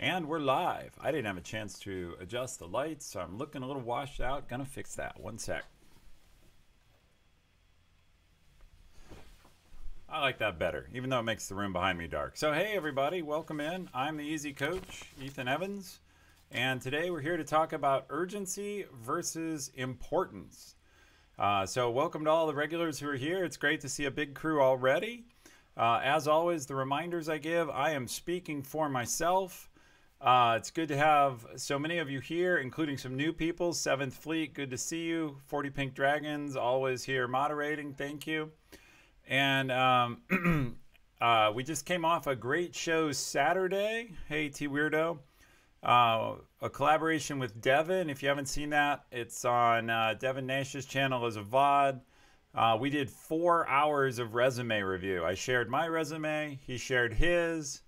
And we're live. I didn't have a chance to adjust the lights, so I'm looking a little washed out. Gonna fix that. One sec. I like that better, even though it makes the room behind me dark. So hey everybody, welcome in. I'm the Easy Coach, Ethan Evans, and today we're here to talk about urgency versus importance. So welcome to all the regulars who are here. It's great to see a big crew already. As always, the reminders I give, I am speaking for myself. It's good to have so many of you here, including some new people. 7th Fleet, good to see you. 40 Pink Dragons, always here moderating. Thank you. And we just came off a great show Saturday. Hey, T Weirdo. A collaboration with Devin. If you haven't seen that, it's on Devin Nash's channel as a VOD. We did 4 hours of resume review. I shared my resume. He shared his.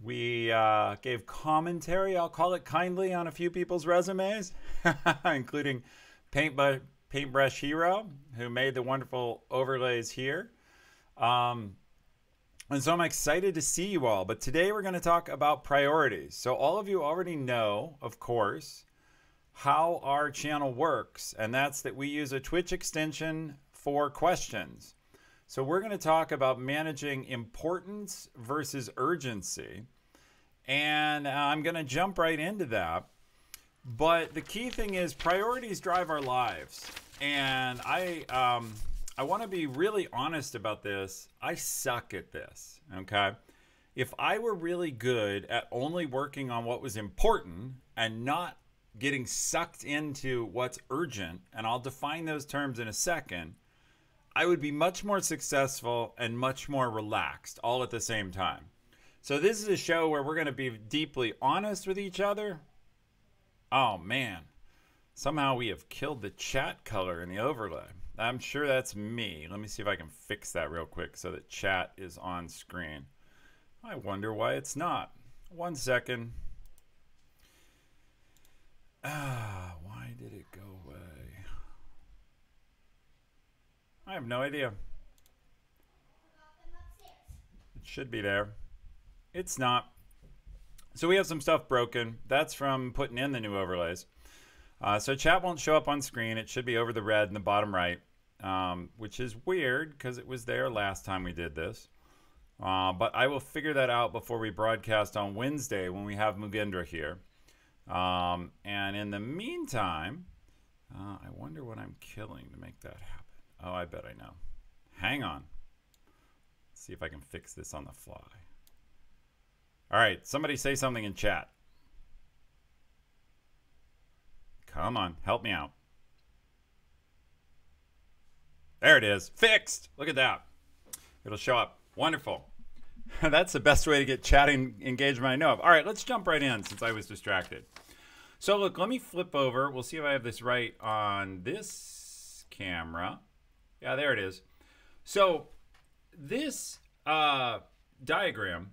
We gave commentary, I'll call it kindly, on a few people's resumes, including Paintbrush Hero, who made the wonderful overlays here. And so I'm excited to see you all. But today we're going to talk about priorities. So all of you already know, of course, how our channel works. And that's that we use a Twitch extension for questions. So we're going to talk about managing importance versus urgency. And I'm going to jump right into that. But the key thing is priorities drive our lives. And I want to be really honest about this. I suck at this, okay? If I were really good at only working on what was important and not getting sucked into what's urgent, and I'll define those terms in a second, I would be much more successful and much more relaxed all at the same time. So this is a show where we're going to be deeply honest with each other. Oh man, somehow we have killed the chat color in the overlay. I'm sure that's me. Let me see if I can fix that real quick so that chat is on screen. I wonder why it's not. 1 second. Why did it go away? I have no idea. It should be there. It's not. So we have some stuff broken. That's from putting in the new overlays. So chat won't show up on screen. It should be over the red in the bottom right, which is weird because it was there last time we did this. But I will figure that out before we broadcast on Wednesday when we have Mugendra here. And in the meantime, I wonder what I'm killing to make that happen. Oh, I bet I know. Hang on. Let's see if I can fix this on the fly. All right, somebody say something in chat. Come on, help me out. There it is, fixed. Look at that. It'll show up. Wonderful. That's the best way to get chatting engagement I know of. All right, let's jump right in since I was distracted. So look, let me flip over. We'll see if I have this right on this camera. Yeah, there it is. So this diagram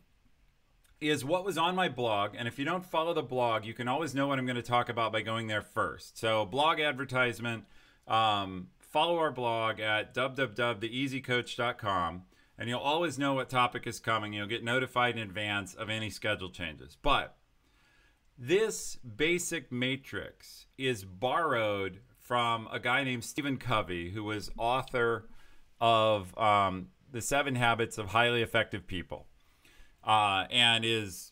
is what was on my blog. And if you don't follow the blog, you can always know what I'm going to talk about by going there first. So blog advertisement, follow our blog at www.theeasycoach.com. And you'll always know what topic is coming. You'll get notified in advance of any schedule changes. But this basic matrix is borrowed from a guy named Stephen Covey, who was author of The 7 Habits of Highly Effective People. And is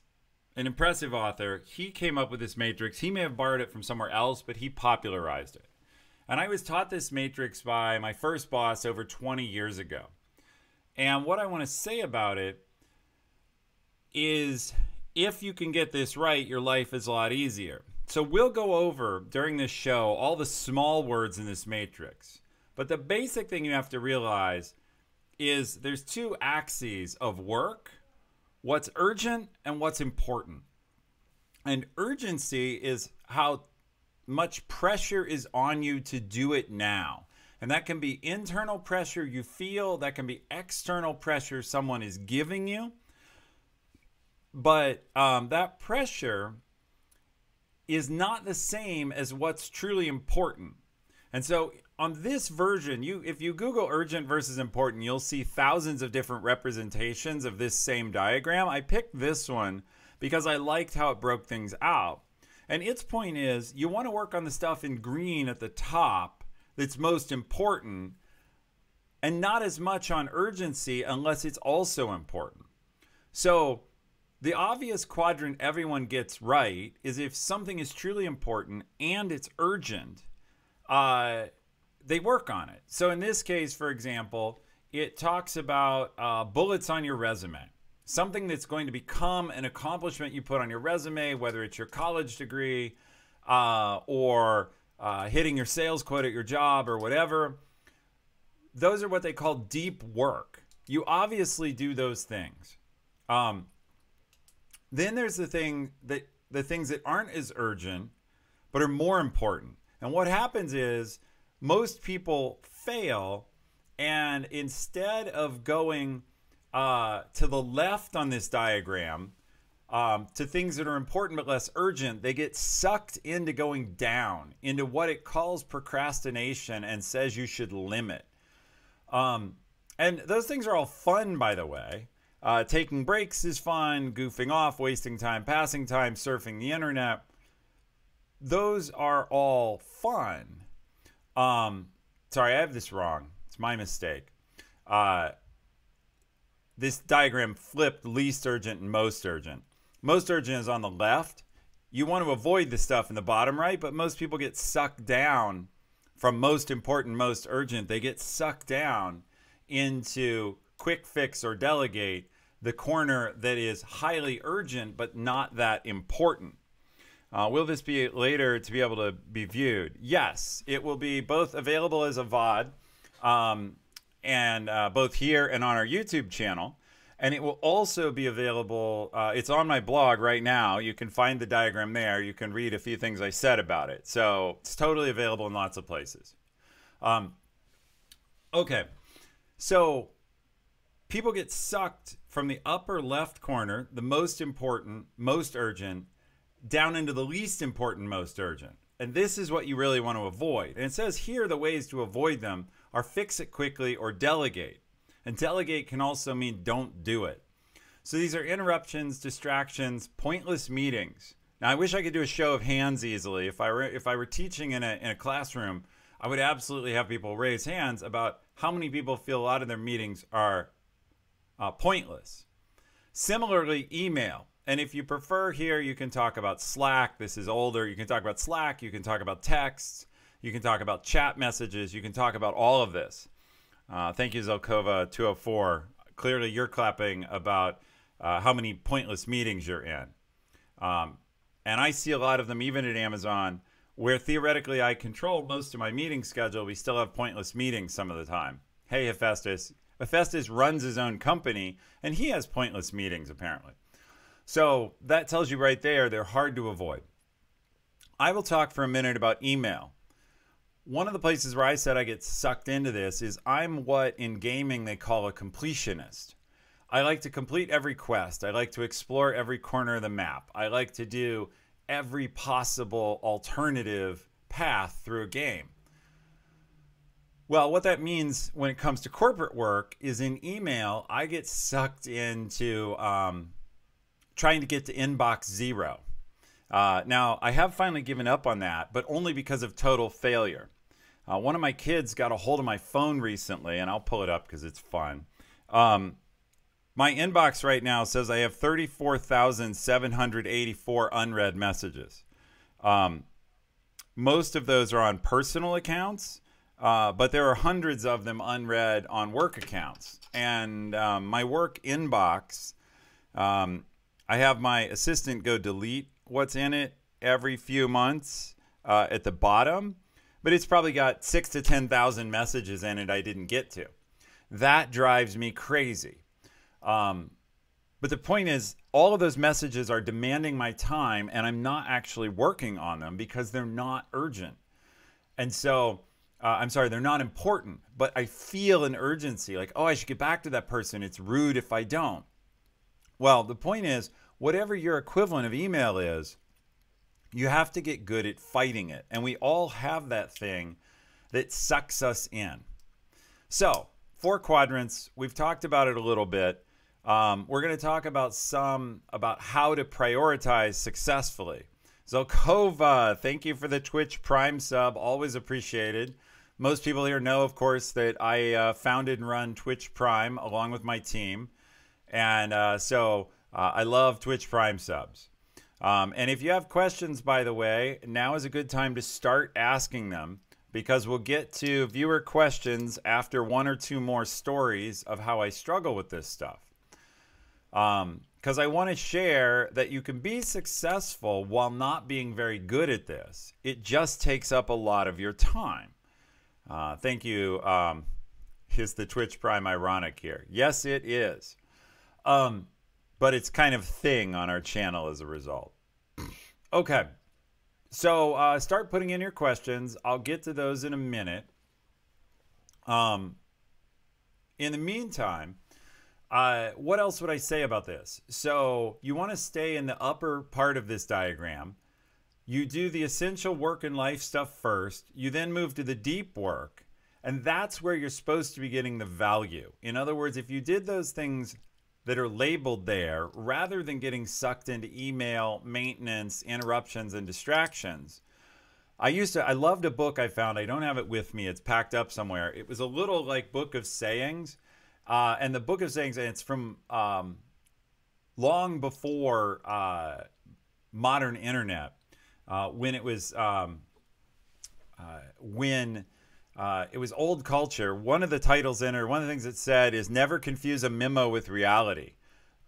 an impressive author. He came up with this matrix. He may have borrowed it from somewhere else, but he popularized it. And I was taught this matrix by my first boss over 20 years ago. And what I want to say about it is if you can get this right, your life is a lot easier. So we'll go over during this show all the small words in this matrix. But the basic thing you have to realize is there's 2 axes of work. What's urgent and what's important. And urgency is how much pressure is on you to do it now. And that can be internal pressure you feel. That can be external pressure someone is giving you. But that pressure is not the same as what's truly important. And so on this version, if you Google urgent versus important, you'll see thousands of different representations of this same diagram. I picked this one because I liked how it broke things out. And its point is you want to work on the stuff in green at the top that's most important, and not as much on urgency unless it's also important. So the obvious quadrant everyone gets right is if something is truly important and it's urgent, they work on it. So in this case, for example, it talks about bullets on your resume. Something that's going to become an accomplishment you put on your resume, whether it's your college degree or hitting your sales quota at your job or whatever. Those are what they call deep work. You obviously do those things. Then there's the things that aren't as urgent, but are more important. And what happens is most people fail, and instead of going to the left on this diagram to things that are important but less urgent, they get sucked into going down into what it calls procrastination and says you should limit. And those things are all fun, by the way. Taking breaks is fun, goofing off, wasting time, passing time, surfing the internet. Those are all fun. Sorry, I have this wrong. It's my mistake. This diagram flipped least urgent and most urgent. Most urgent is on the left. You want to avoid the stuff in the bottom right, but most people get sucked down from most important, most urgent. They get sucked down into quick fix or delegate, the corner that is highly urgent but not that important. Will this be later to be able to be viewed? Yes, it will be both available as a VOD and both here and on our YouTube channel. And it will also be available, it's on my blog right now. You can find the diagram there. You can read a few things I said about it. So it's totally available in lots of places. Okay, so people get sucked from the upper left corner, the most important, most urgent, down into the least important, most urgent. And this is what you really want to avoid. And it says here the ways to avoid them are fix it quickly or delegate. And delegate can also mean don't do it. So these are interruptions, distractions, pointless meetings. Now I wish I could do a show of hands easily. If I were teaching in a classroom, I would absolutely have people raise hands about how many people feel a lot of their meetings are pointless. Similarly, email. And if you prefer here, you can talk about Slack. This is older. You can talk about Slack. You can talk about texts. You can talk about chat messages. You can talk about all of this. Thank you, Zelkova204. Clearly, you're clapping about how many pointless meetings you're in. And I see a lot of them even at Amazon, where theoretically I control most of my meeting schedule. We still have pointless meetings some of the time. Hey, Hephaestus. Hephaestus runs his own company, and he has pointless meetings, apparently. So that tells you right there, they're hard to avoid. I will talk for a minute about email. One of the places where I said I get sucked into this is I'm what in gaming they call a completionist. I like to complete every quest. I like to explore every corner of the map. I like to do every possible alternative path through a game. Well, what that means when it comes to corporate work is in email, I get sucked into trying to get to inbox 0. Now, I have finally given up on that, but only because of total failure. One of my kids got a hold of my phone recently, and I'll pull it up because it's fun. My inbox right now says I have 34,784 unread messages. Most of those are on personal accounts, but there are hundreds of them unread on work accounts. And my work inbox, I have my assistant go delete what's in it every few months at the bottom, but it's probably got 6,000 to 10,000 messages in it I didn't get to. That drives me crazy. But the point is, all of those messages are demanding my time, and I'm not actually working on them because they're not urgent. And so, I'm sorry, they're not important, but I feel an urgency, like, oh, I should get back to that person. It's rude if I don't. Well, the point is, whatever your equivalent of email is, you have to get good at fighting it. And we all have that thing that sucks us in. So, 4 quadrants, we've talked about it a little bit. We're going to talk about about how to prioritize successfully. Zolkova, thank you for the Twitch Prime sub. Always appreciated. Most people here know, of course, that I founded and run Twitch Prime along with my team. And so I love Twitch Prime subs. And if you have questions, by the way, now is a good time to start asking them, because we'll get to viewer questions after one or two more stories of how I struggle with this stuff. Because I want to share that you can be successful while not being very good at this. It just takes up a lot of your time. Thank you. Is the Twitch Prime ironic here? Yes, it is. But it's kind of thing on our channel as a result. Okay. So start putting in your questions. I'll get to those in a minute. In the meantime, what else would I say about this? So you want to stay in the upper part of this diagram. You do the essential work and life stuff first. You then move to the deep work. And that's where you're supposed to be getting the value. In other words, if you did those things that are labeled there, rather than getting sucked into email, maintenance, interruptions, and distractions. I loved a book I found. I don't have it with me. It's packed up somewhere. It was a little like book of sayings. And the book of sayings, and it's from long before modern internet, when it was it was old culture. One of the titles in it, or one of the things it said, is never confuse a memo with reality.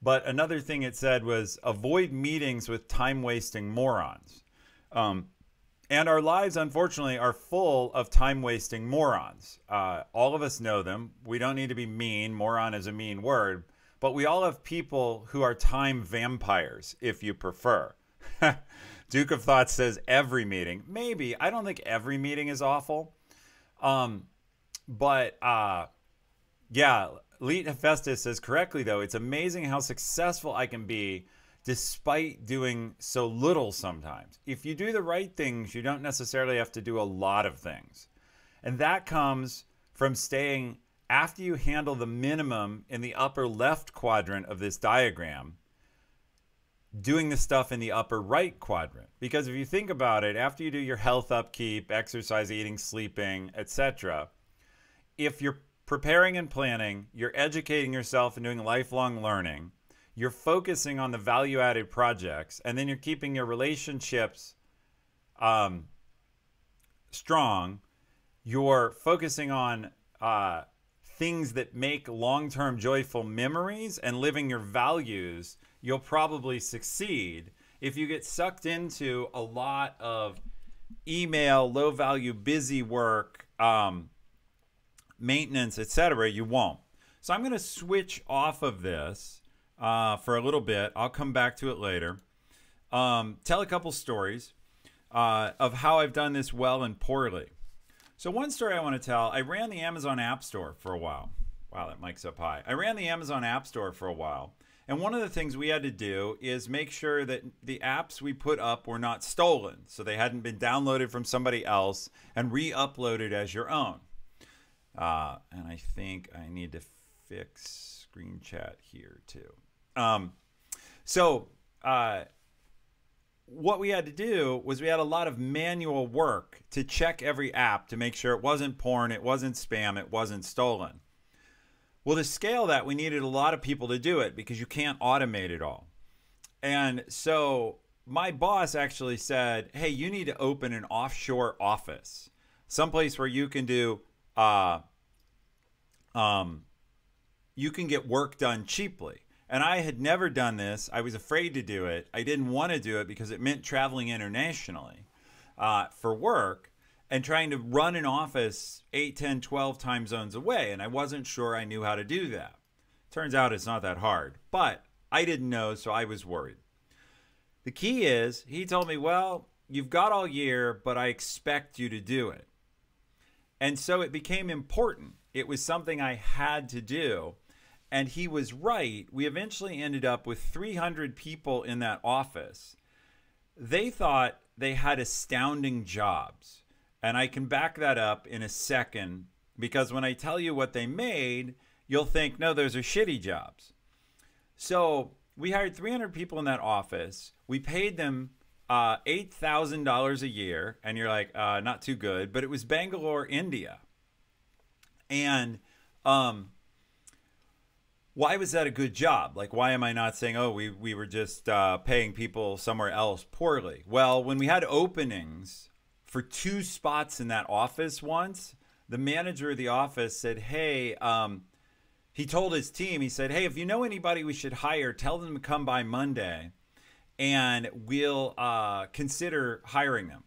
But another thing it said was avoid meetings with time-wasting morons. And our lives, unfortunately, are full of time-wasting morons. All of us know them. We don't need to be mean. Moron is a mean word. But we all have people who are time vampires, if you prefer. Duke of Thoughts says every meeting. Maybe. I don't think every meeting is awful. Yeah, Leet Hephaestus says correctly, though, it's amazing how successful I can be despite doing so little sometimes. If you do the right things, you don't necessarily have to do a lot of things. And that comes from staying, after you handle the minimum in the upper left quadrant of this diagram, doing the stuff in the upper right quadrant. Because if you think about it, after you do your health upkeep, exercise, eating, sleeping, etc., if you're preparing and planning, you're educating yourself and doing lifelong learning, you're focusing on the value-added projects, and then you're keeping your relationships strong, you're focusing on things that make long-term joyful memories and living your values, you'll probably succeed. If you get sucked into a lot of email, low-value, busy work, maintenance, etc., you won't. So I'm going to switch off of this for a little bit. I'll come back to it later. Tell a couple stories of how I've done this well and poorly. So one story I want to tell, I ran the Amazon App Store for a while. Wow, that mic's up high. I ran the Amazon App Store for a while. And one of the things we had to do is make sure that the apps we put up were not stolen. So they hadn't been downloaded from somebody else and re-uploaded as your own. And I think I need to fix screen chat here too. What we had to do was we had a lot of manual work to check every app to make sure it wasn't porn, it wasn't spam, it wasn't stolen. Well, to scale that, we needed a lot of people to do it because you can't automate it all. And so my boss actually said, hey, you need to open an offshore office, someplace where you can do, you can get work done cheaply. And I had never done this. I was afraid to do it. I didn't want to do it because it meant traveling internationally for work and trying to run an office 8, 10, 12 time zones away. And I wasn't sure I knew how to do that. Turns out it's not that hard. But I didn't know, so I was worried. The key is, he told me, well, you've got all year, but I expect you to do it. And so it became important. It was something I had to do. And he was right. We eventually ended up with 300 people in that office. They thought they had astounding jobs. And I can back that up in a second, because when I tell you what they made, you'll think, no, those are shitty jobs. So we hired 300 people in that office. We paid them $8,000 a year. And you're like, not too good. But it was Bangalore, India. And why was that a good job? Like, why am I not saying, oh, we were just paying people somewhere else poorly? Well, when we had openings for 2 spots in that office once, the manager of the office said, hey, he told his team, he said, hey, if you know anybody we should hire, tell them to come by Monday and we'll consider hiring them.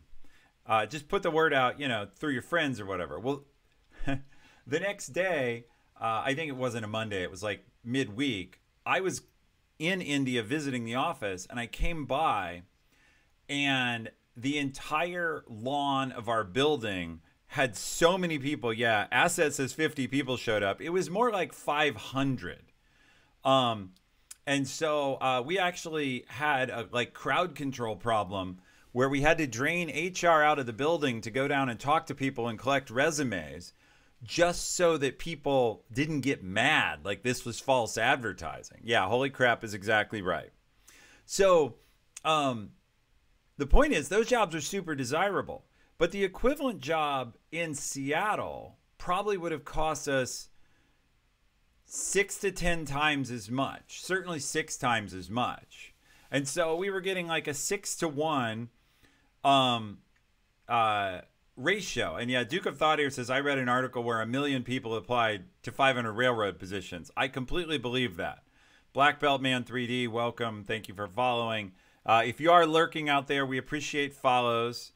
Just put the word out, through your friends or whatever. Well, the next day, I think it wasn't a Monday, it was like midweek, I was in India visiting the office, and I came by, and the entire lawn of our building had so many people. Yeah, Asset says 50 people showed up. It was more like 500. And so we actually had a crowd control problem where we had to drain HR out of the building to go down and talk to people and collect resumes, just so that people didn't get mad like this was false advertising. Yeah, holy crap is exactly right. So the point is, those jobs are super desirable. But the equivalent job in Seattle probably would have cost us 6 to 10 times as much, certainly 6 times as much. And so we were getting like a 6-to-1 ratio. And yeah, Duke of Thought here says, I read an article where 1 million people applied to 500 railroad positions. I completely believe that. Black Belt Man 3D, welcome. Thank you for following. If you are lurking out there, we appreciate follows.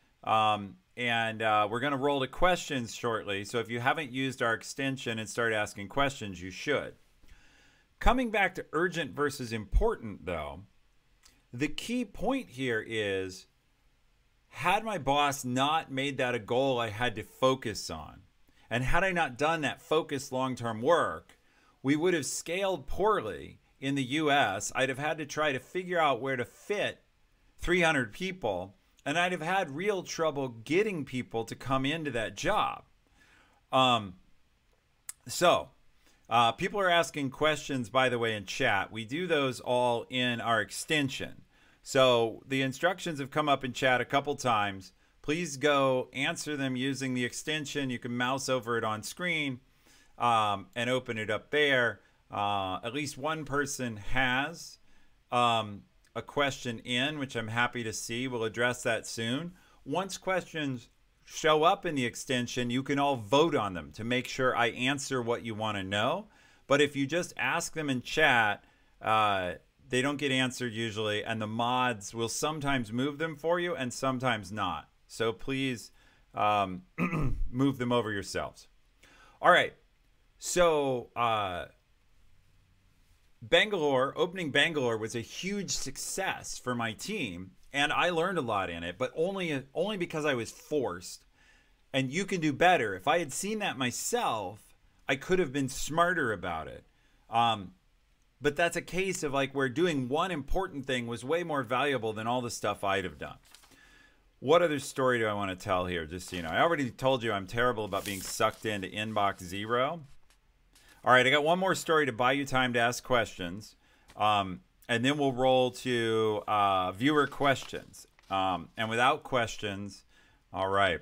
And we're going to roll to questions shortly. So if you haven't used our extension and started asking questions, you should. Coming back to urgent versus important, though, the key point here is, had my boss not made that a goal I had to focus on, and had I not done that focused long-term work, we would have scaled poorly in the US. I'd have had to try to figure out where to fit 300 people, and I'd have had real trouble getting people to come into that job. People are asking questions, by the way, in chat. We do those all in our extension. So the instructions have come up in chat a couple times. Please go answer them using the extension. You can mouse over it on screen and open it up there. At least one person has a question in, which I'm happy to see. We'll address that soon. Once questions show up in the extension, you can all vote on them to make sure I answer what you want to know. But if you just ask them in chat, they don't get answered usually, and the mods will sometimes move them for you and sometimes not. So please move them over yourselves. All right. So opening Bangalore was a huge success for my team, and I learned a lot in it, but only because I was forced. And you can do better. If I had seen that myself, I could have been smarter about it. But that's a case of where doing one important thing was way more valuable than all the stuff I'd have done. What other story do I want to tell here? Just so you know, I already told you I'm terrible about being sucked into inbox zero. All right, I got one more story to buy you time to ask questions. And then we'll roll to viewer questions. And without questions, all right.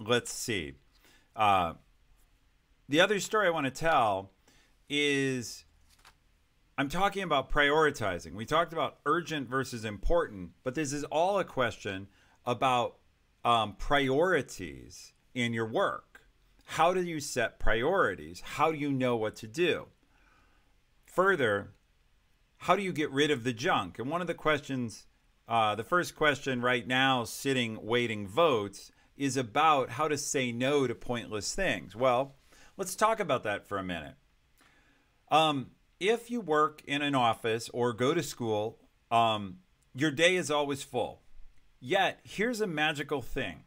Let's see. The other story I want to tell is I'm talking about prioritizing. We talked about urgent versus important, but this is all a question about priorities in your work. How do you set priorities? How do you know what to do? Further, how do you get rid of the junk? And one of the questions, the first question right now, sitting, waiting votes, is about how to say no to pointless things. Well, let's talk about that for a minute. If you work in an office or go to school, your day is always full. Yet, here's a magical thing.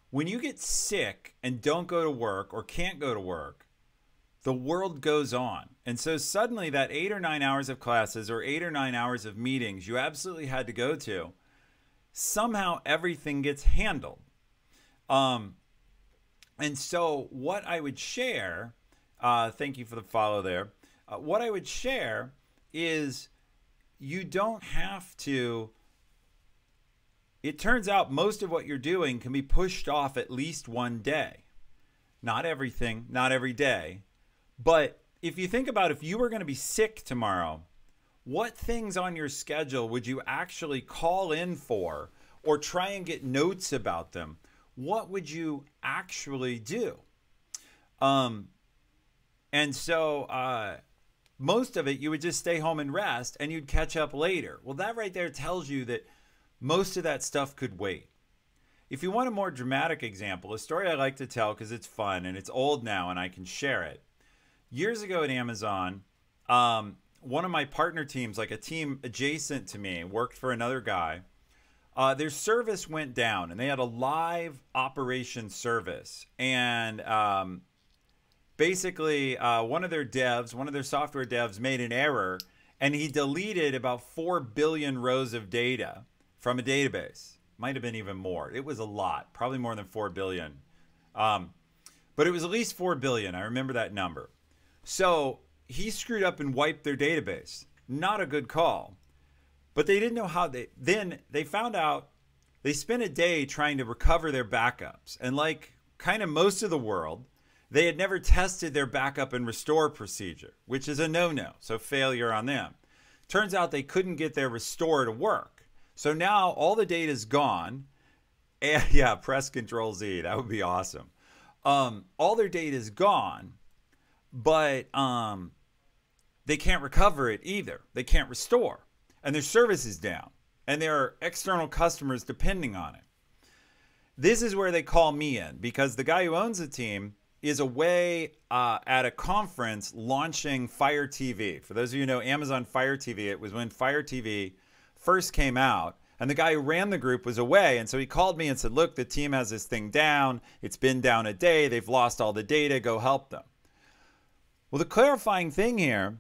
When you get sick and don't go to work or can't go to work, the world goes on. And so suddenly that 8 or 9 hours of classes or 8 or 9 hours of meetings you absolutely had to go to, somehow everything gets handled. And so what I would share Thank you for the follow there. What I would share is you don't have to. It turns out most of what you're doing can be pushed off at least one day. Not everything, not every day. But if you think about if you were going to be sick tomorrow, what things on your schedule would you actually call in for or try and get notes about them? What would you actually do? And so most of it, you would just stay home and rest and you'd catch up later. Well, that right there tells you that most of that stuff could wait. If you want a more dramatic example, a story I like to tell because it's fun and it's old now and I can share it. Years ago at Amazon, one of my partner teams, like a team adjacent to me, worked for another guy. Their service went down and they had a live operation service. And basically, one of their software devs made an error and he deleted about 4 billion rows of data from a database. Might have been even more. It was a lot, probably more than 4 billion. But it was at least 4 billion. I remember that number. So he screwed up and wiped their database. Not a good call. But they didn't know how then they found out they spent a day trying to recover their backups. And like kind of most of the world, they had never tested their backup and restore procedure, which is a no-no. So failure on them. Turns out they couldn't get their restore to work. So now all the data is gone. And yeah, press Control Z. That would be awesome. All their data is gone, but they can't recover it either. They can't restore. And their service is down. And there are external customers depending on it. This is where they call me in because the guy who owns the team is away at a conference launching Fire TV. For those of you who know Amazon Fire TV, it was when Fire TV first came out and the guy who ran the group was away. And so he called me and said, look, the team has this thing down. It's been down a day. They've lost all the data. Go help them. Well, the clarifying thing here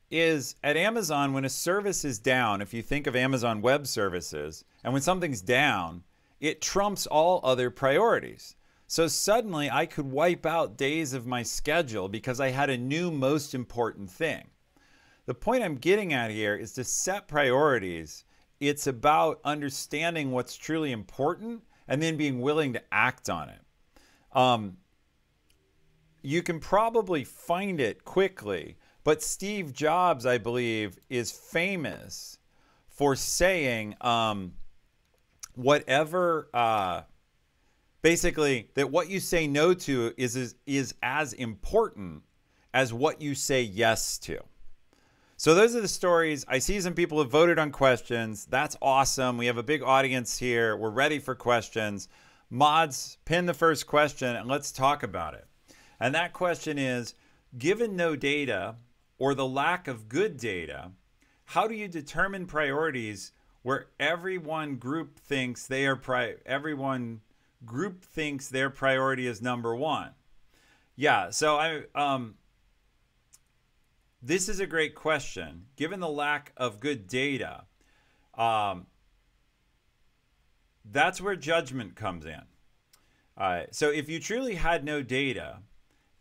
is at Amazon, when a service is down, if you think of Amazon Web Services, and when something's down, it trumps all other priorities. So suddenly I could wipe out days of my schedule because I had a new most important thing. The point I'm getting at here is to set priorities. It's about understanding what's truly important and then being willing to act on it. You can probably find it quickly, but Steve Jobs, I believe, is famous for saying basically that what you say no to is as important as what you say yes to. So those are the stories. I see some people have voted on questions. That's awesome. We have a big audience here. We're ready for questions. Mods, pin the first question and let's talk about it. And that question is, given no data or the lack of good data, how do you determine priorities where everyone group thinks their priority is number one? Yeah, so this is a great question. Given the lack of good data, that's where judgment comes in. So if you truly had no data,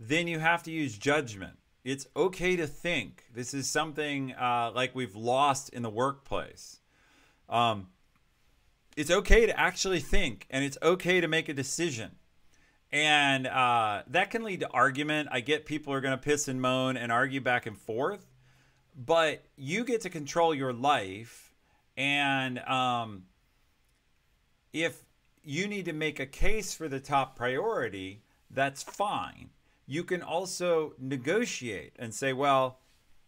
then you have to use judgment. It's okay to think. This is something like we've lost in the workplace. It's okay to actually think, and it's okay to make a decision. And that can lead to argument. I get people are going to piss and moan and argue back and forth, but you get to control your life. And if you need to make a case for the top priority, that's fine. You can also negotiate and say, well,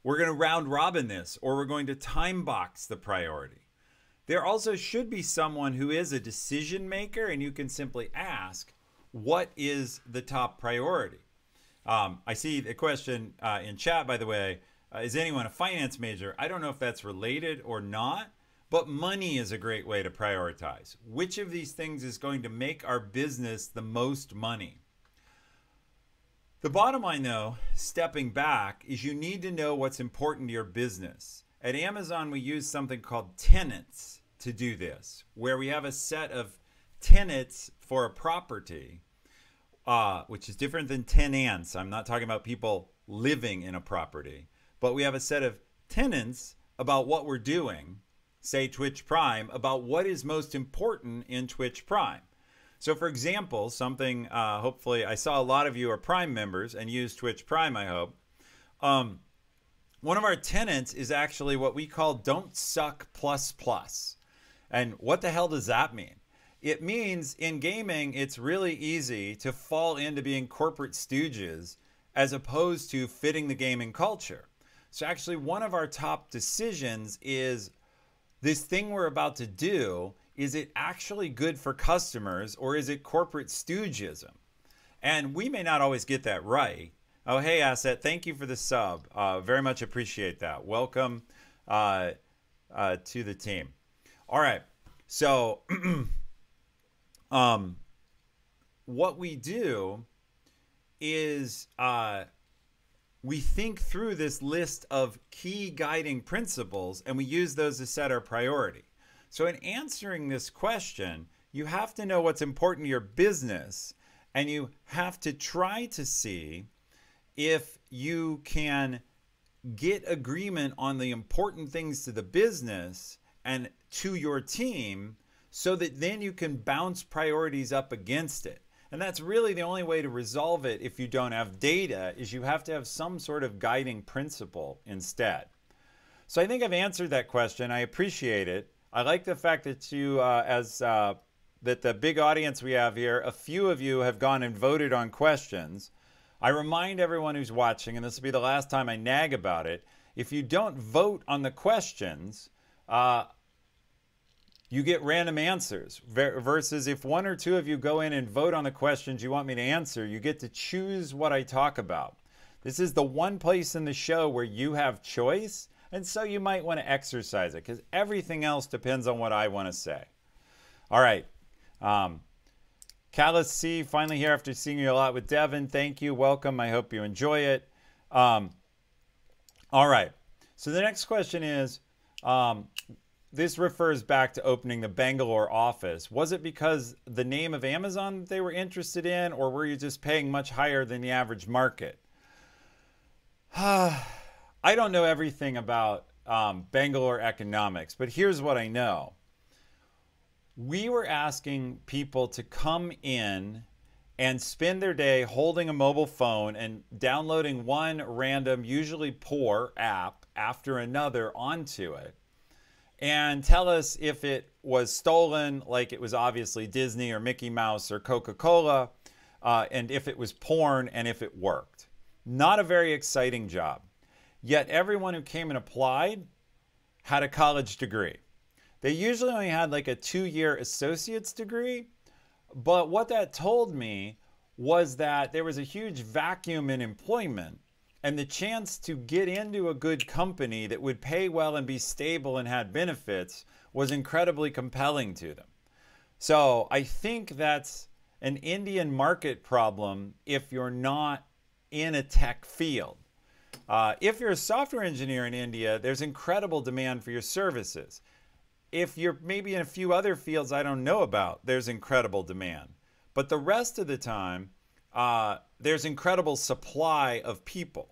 we're going to round robin this, or we're going to time box the priority. There also should be someone who is a decision maker, and you can simply ask, what is the top priority? I see the question in chat, by the way, is anyone a finance major? I don't know if that's related or not, but money is a great way to prioritize. Which of these things is going to make our business the most money? The bottom line, though, stepping back, is you need to know what's important to your business. At Amazon, we use something called tenets to do this, where we have a set of tenets for a property. which is different than tenants. I'm not talking about people living in a property, but we have a set of tenants about what we're doing, say Twitch Prime, about what is most important in Twitch Prime. So for example, something, hopefully I saw a lot of you are Prime members and use Twitch Prime, I hope. One of our tenants is actually what we call Don't Suck Plus Plus. And what the hell does that mean? It means in gaming, it's really easy to fall into being corporate stooges as opposed to fitting the gaming culture. So actually one of our top decisions is this thing we're about to do, is it actually good for customers or is it corporate stoogism? And we may not always get that right. Oh, hey, Asset, thank you for the sub. Very much appreciate that. Welcome to the team. All right, so what we do is we think through this list of key guiding principles and we use those to set our priority. So in answering this question, you have to know what's important to your business and you have to try to see if you can get agreement on the important things to the business and to your team so that then you can bounce priorities up against it. And that's really the only way to resolve it if you don't have data, is you have to have some sort of guiding principle instead. So I think I've answered that question. I appreciate it. I like the fact that you, that the big audience we have here, a few of you have gone and voted on questions. I remind everyone who's watching, and this will be the last time I nag about it, if you don't vote on the questions, you get random answers. Versus if one or two of you go in and vote on the questions you want me to answer, you get to choose what I talk about. This is the one place in the show where you have choice, and so you might want to exercise it, because everything else depends on what I want to say. All right. Callus C, finally here after seeing you a lot with Devin. Thank you. Welcome. I hope you enjoy it. All right. So the next question is, this refers back to opening the Bangalore office. Was it because the name of Amazon they were interested in, or were you just paying much higher than the average market? I don't know everything about Bangalore economics, but here's what I know. We were asking people to come in and spend their day holding a mobile phone and downloading one random, usually poor app after another onto it, and tell us if it was stolen, like it was obviously Disney or Mickey Mouse or Coca-Cola, and if it was porn and if it worked. Not a very exciting job. Yet everyone who came and applied had a college degree. They usually only had like a 2-year associate's degree, but what that told me was that there was a huge vacuum in employment, and the chance to get into a good company that would pay well and be stable and had benefits was incredibly compelling to them. So I think that's an Indian market problem if you're not in a tech field. If you're a software engineer in India, there's incredible demand for your services. If you're maybe in a few other fields I don't know about, there's incredible demand. But the rest of the time, there's incredible supply of people.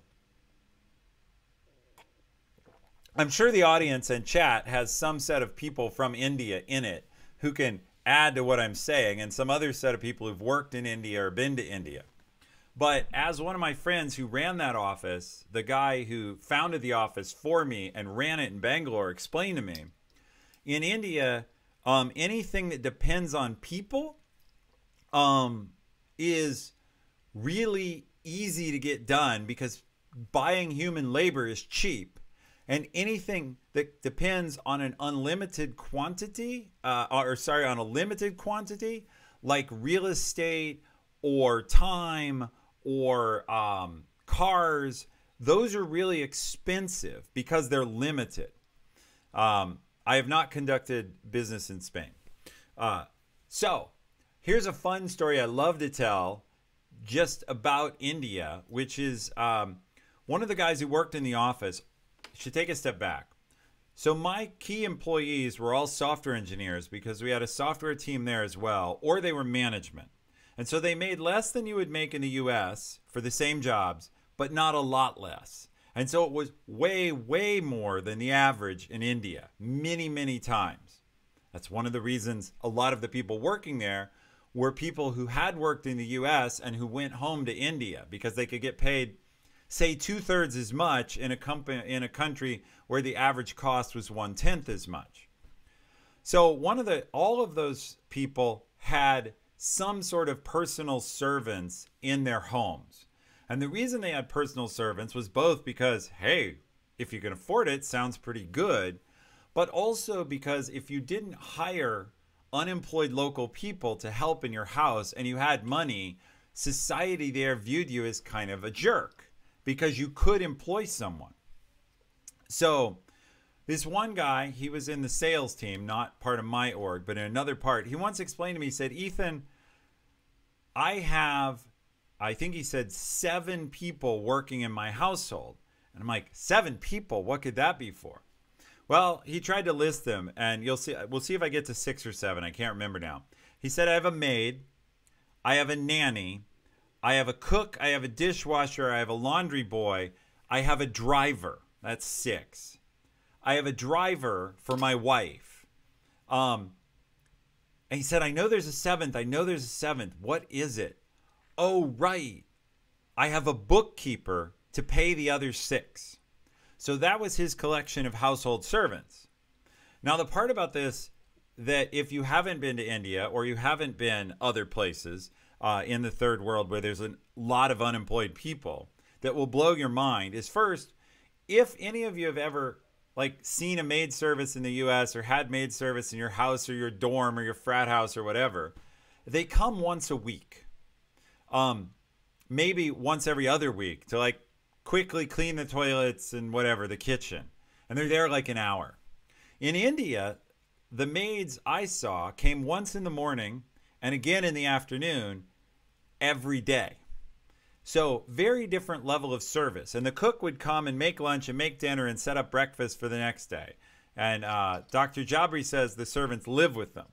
I'm sure the audience and chat has some set of people from India in it who can add to what I'm saying, and some other set of people who've worked in India or been to India. But as one of my friends who ran that office, the guy who founded the office for me and ran it in Bangalore, explained to me, in India, anything that depends on people is really easy to get done because buying human labor is cheap. And anything that depends on an unlimited quantity, on a limited quantity, like real estate or time or cars, those are really expensive because they're limited. I have not conducted business in Spain. So here's a fun story I love to tell just about India, which is one of the guys who worked in the office. Should take a step back. So my key employees were all software engineers because we had a software team there as well, or they were management. And so they made less than you would make in the US for the same jobs, but not a lot less. And so it was way, way more than the average in India, many, many times. That's one of the reasons a lot of the people working there were people who had worked in the US and who went home to India because they could get paid, say, 2/3 as much in a country where the average cost was 1/10 as much. So all of those people had some sort of personal servants in their homes. And the reason they had personal servants was both because, hey, if you can afford it, sounds pretty good, but also because if you didn't hire unemployed local people to help in your house and you had money, society there viewed you as kind of a jerk because you could employ someone. So this one guy, he was in the sales team, not part of my org, but in another part. He once explained to me, he said, Ethan, I think he said 7 people working in my household. And I'm like, 7 people? What could that be for? Well, he tried to list them, and we'll see if I get to 6 or 7. I can't remember now. He said, I have a maid, I have a nanny, I have a cook, I have a dishwasher, I have a laundry boy, I have a driver. That's 6. I have a driver for my wife. And he said, I know there's a 7th. I know there's a 7th. What is it? Oh, right. I have a bookkeeper to pay the other 6. So that was his collection of household servants. Now, the part about this, that if you haven't been to India or you haven't been other places in the third world where there's a lot of unemployed people, that will blow your mind is, first, if any of you have ever seen a maid service in the US or had maid service in your house or your dorm or your frat house or whatever, they come once a week. Maybe once every other week to quickly clean the toilets and whatever, the kitchen. And they're there an hour. In India, the maids I saw came once in the morning and again in the afternoon every day. So very different level of service. And the cook would come and make lunch and make dinner and set up breakfast for the next day. And Dr. Jabri says the servants live with them,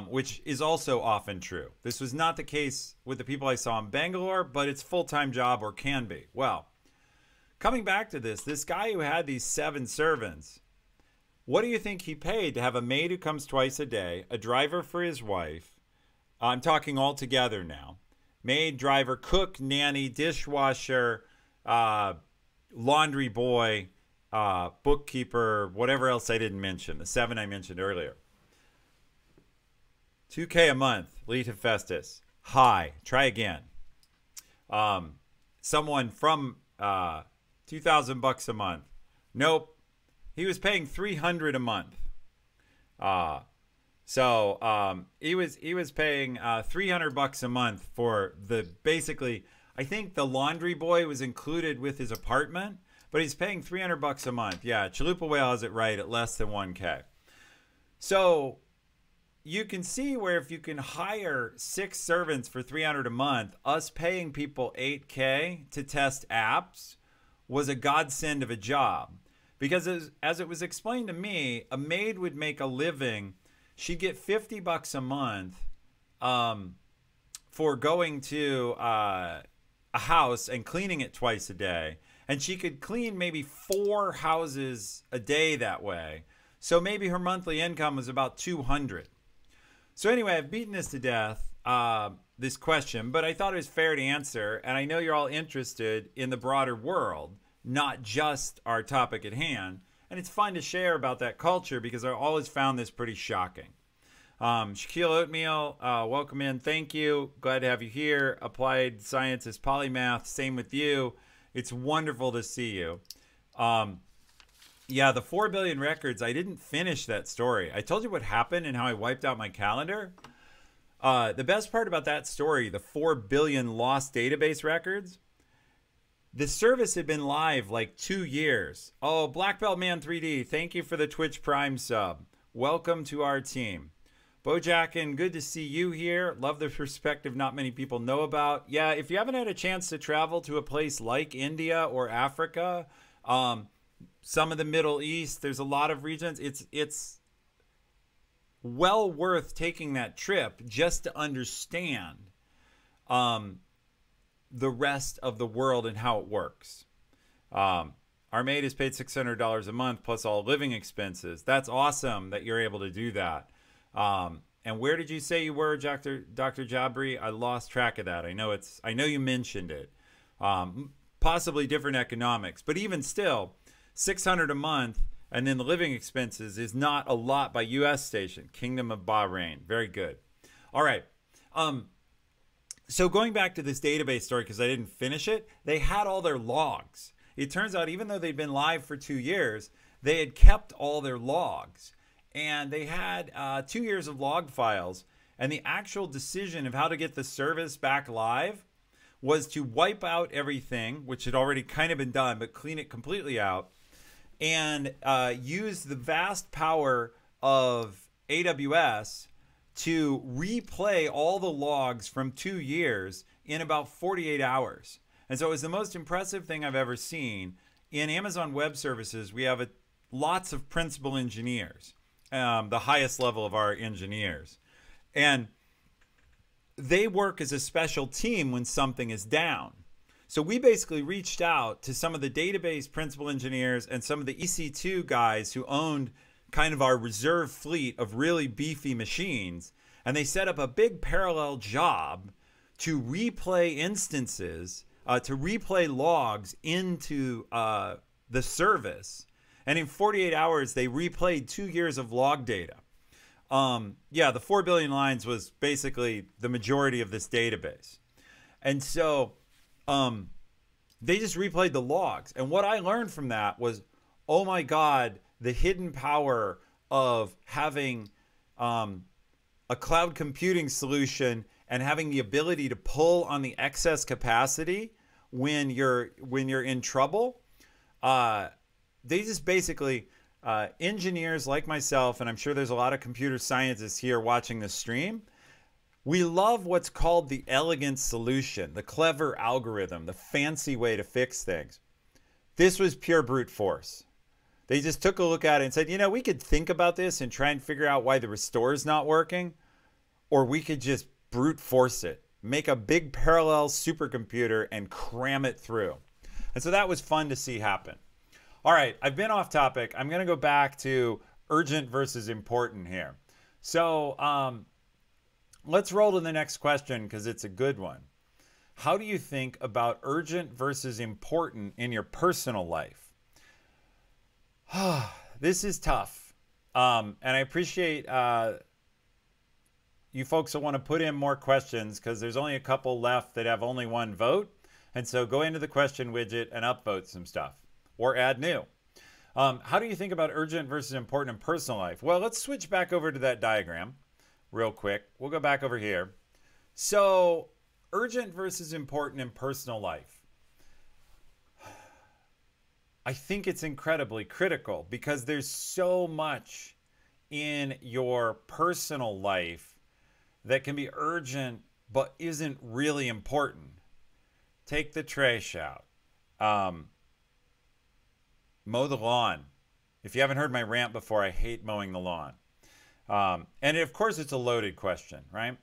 which is also often true. This was not the case with the people I saw in Bangalore, but it's a full-time job or can be. Well, coming back to this guy who had these 7 servants, what do you think he paid to have a maid who comes twice a day, a driver for his wife? I'm talking all together now. Maid, driver, cook, nanny, dishwasher, laundry boy, bookkeeper, whatever else I didn't mention, the 7 I mentioned earlier. $2,000 a month, Lita Festus. Hi, try again. Someone from $2,000 a month. Nope, he was paying $300 a month. So he was paying $300 a month for basically, I think the laundry boy was included with his apartment, but he's paying $300 a month. Yeah, Chalupa Whale has it right at less than $1,000. So you can see where if you can hire 6 servants for $300 a month, us paying people $8,000 to test apps was a godsend of a job. Because as it was explained to me, a maid would make a living. She'd get $50 a month for going to a house and cleaning it twice a day. And she could clean maybe 4 houses a day that way. So maybe her monthly income was about $200. So anyway, I've beaten this to death, this question, but I thought it was fair to answer. And I know you're all interested in the broader world, not just our topic at hand. And it's fun to share about that culture because I always found this pretty shocking. Shaquille Oatmeal, welcome in. Thank you. Glad to have you here. Applied Sciences Polymath, same with you. It's wonderful to see you. Yeah, the 4 billion records, I didn't finish that story. I told you what happened and how I wiped out my calendar. The best part about that story, the 4 billion lost database records, the service had been live 2 years. Oh, Black Belt Man 3D, thank you for the Twitch Prime sub. Welcome to our team. Bojack, good to see you here. Love the perspective not many people know about. Yeah, if you haven't had a chance to travel to a place like India or Africa, some of the Middle East, there's a lot of regions. It's well worth taking that trip just to understand the rest of the world and how it works. Our maid is paid $600 a month plus all living expenses. That's awesome that you're able to do that. And where did you say you were, Dr. Jabri? I lost track of that. I know you mentioned it. Possibly different economics, but even still, $600 a month and then the living expenses is not a lot by U.S. station. Kingdom of Bahrain. Very good. All right. So going back to this database story, because I didn't finish it, they had all their logs. It turns out even though they'd been live for 2 years, they had kept all their logs. And they had 2 years of log files. And the actual decision of how to get the service back live was to wipe out everything, which had already kind of been done, but clean it completely out, and use the vast power of AWS to replay all the logs from 2 years in about 48 hours. And so it was the most impressive thing I've ever seen. In Amazon Web Services, we have lots of principal engineers, the highest level of our engineers. And they work as a special team when something is down. So we basically reached out to some of the database principal engineers and some of the EC2 guys who owned kind of our reserve fleet of really beefy machines. And they set up a big parallel job to replay instances, to replay logs into the service. And in 48 hours, they replayed 2 years of log data. Yeah, the 4 billion lines was basically the majority of this database. And so they just replayed the logs. And what I learned from that was, oh my God, the hidden power of having a cloud computing solution and having the ability to pull on the excess capacity when you're in trouble. They just basically, engineers like myself, and I'm sure there's a lot of computer scientists here watching this stream, we love what's called the elegant solution, the clever algorithm, the fancy way to fix things. This was pure brute force. They just took a look at it and said, you know, we could think about this and try and figure out why the restore is not working, or we could just brute force it, make a big parallel supercomputer and cram it through. And so that was fun to see happen. All right, I've been off topic. I'm going to go back to urgent versus important here. So let's roll to the next question because it's a good one. How do you think about urgent versus important in your personal life? This is tough. And I appreciate you folks that want to put in more questions because there's only a couple left that have only one vote. And so go into the question widget and upvote some stuff or add new. How do you think about urgent versus important in personal life? Well, let's switch back over to that diagram real quick. We'll go back over here. So urgent versus important in personal life. I think it's incredibly critical because there's so much in your personal life that can be urgent but isn't really important. Take the trash out. Mow the lawn. If you haven't heard my rant before, I hate mowing the lawn. And of course, it's a loaded question, right?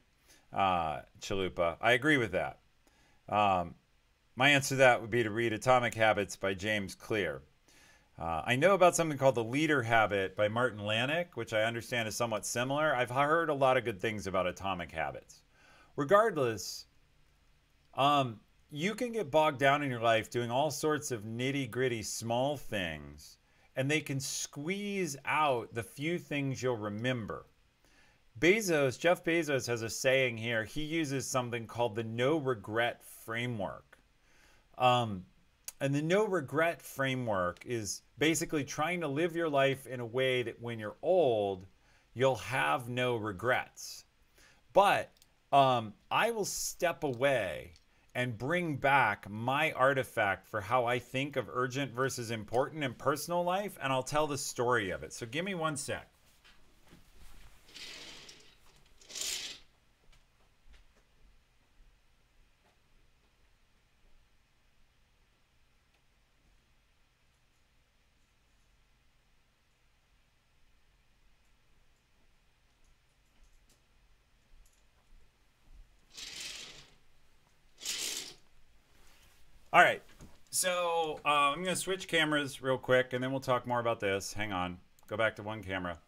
Chalupa. I agree with that. My answer to that would be to read Atomic Habits by James Clear. I know about something called The Leader Habit by Martin Lanik, which I understand is somewhat similar. I've heard a lot of good things about Atomic Habits. Regardless, you can get bogged down in your life doing all sorts of nitty-gritty small things, and they can squeeze out the few things you'll remember. Jeff Bezos has a saying here. He uses something called the no regret framework. And the no regret framework is basically trying to live your life in a way that when you're old, you'll have no regrets. But I will step away and bring back my artifact for how I think of urgent versus important in personal life, and I'll tell the story of it. So give me 1 sec. All right. So I'm going to switch cameras real quick, and then we'll talk more about this. Hang on. Go back to one camera.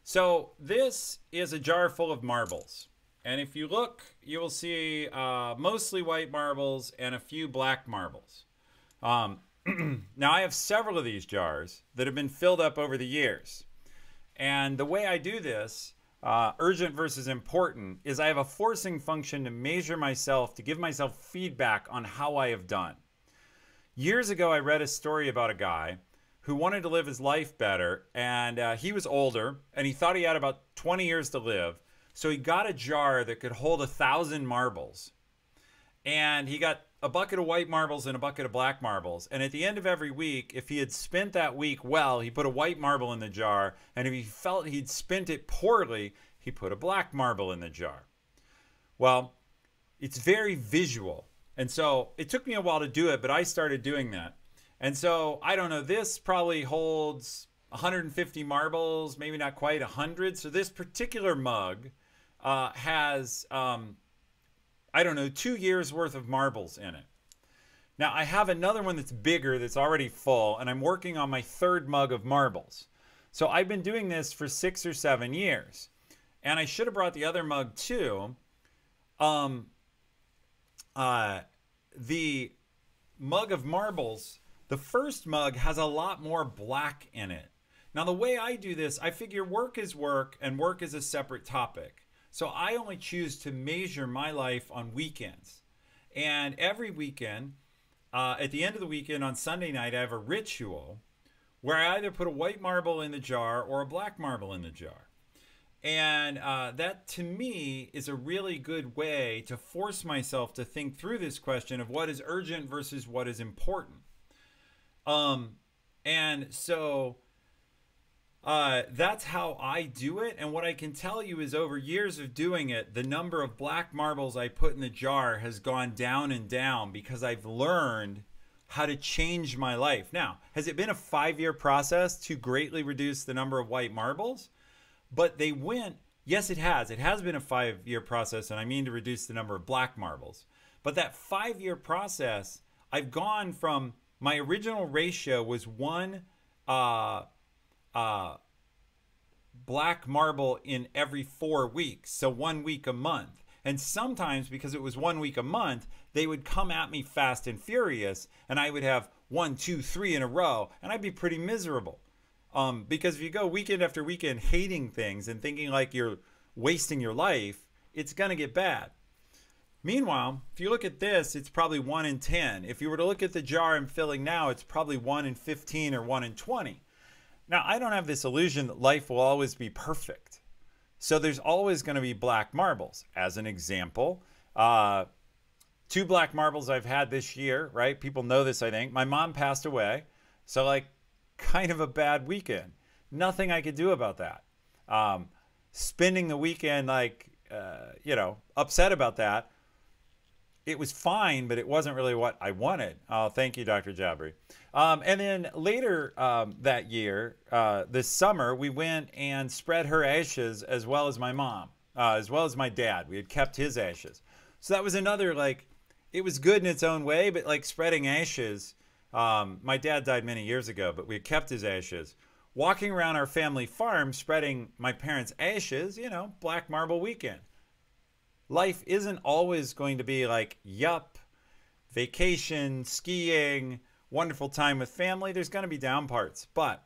So this is a jar full of marbles. And if you look, you will see mostly white marbles and a few black marbles. Now, I have several of these jars that have been filled up over the years. And the way I do this, urgent versus important, is I have a forcing function to measure myself, to give myself feedback on how I have done. Years ago, I read a story about a guy who wanted to live his life better, and he was older, and he thought he had about 20 years to live. So he got a jar that could hold 1,000 marbles. And he got a bucket of white marbles and a bucket of black marbles. And at the end of every week, if he had spent that week well, he put a white marble in the jar. And if he felt he'd spent it poorly, he put a black marble in the jar. Well, it's very visual. And so it took me a while to do it, but I started doing that. And so, I don't know, this probably holds 150 marbles, maybe not quite 100. So this particular mug has... I don't know, 2 years worth of marbles in it. Now, I have another one that's bigger that's already full, and I'm working on my third mug of marbles. So I've been doing this for 6 or 7 years. And I should have brought the other mug too. The mug of marbles, the first mug has a lot more black in it. Now, the way I do this, I figure work is work and work is a separate topic. So I only choose to measure my life on weekends. And every weekend, at the end of the weekend on Sunday night, I have a ritual where I either put a white marble in the jar or a black marble in the jar. And that, to me, is a really good way to force myself to think through this question of what is urgent versus what is important. And so... that's how I do it. And what I can tell you is over years of doing it, the number of black marbles I put in the jar has gone down and down because I've learned how to change my life. Now, has it been a 5-year process to greatly reduce the number of white marbles? But they went, yes, it has. It has been a 5-year process, and I mean to reduce the number of black marbles. But that 5-year process, I've gone from, my original ratio was one black marble in every 4 weeks, so 1 week a month. And sometimes, because it was 1 week a month, they would come at me fast and furious, and I would have 1, 2, 3 in a row, and I'd be pretty miserable. Because if you go weekend after weekend hating things and thinking like you're wasting your life, it's going to get bad. Meanwhile, if you look at this, it's probably 1 in 10. If you were to look at the jar I'm filling now, it's probably 1 in 15 or 1 in 20. Now, I don't have this illusion that life will always be perfect. So there's always going to be black marbles. As an example, 2 black marbles I've had this year, right? People know this, I think. My mom passed away. So, like, kind of a bad weekend. Nothing I could do about that. Spending the weekend, like, upset about that. It was fine, but it wasn't really what I wanted. Oh, thank you, Dr. Jabri. And then later that year, this summer, we went and spread her ashes as well as my mom, as well as my dad. We had kept his ashes. So that was another, like, it was good in its own way, but like spreading ashes, my dad died many years ago, but we had kept his ashes. Walking around our family farm, spreading my parents' ashes, black marble weekend. Life isn't always going to be like, yup, vacation, skiing, wonderful time with family. There's going to be down parts. But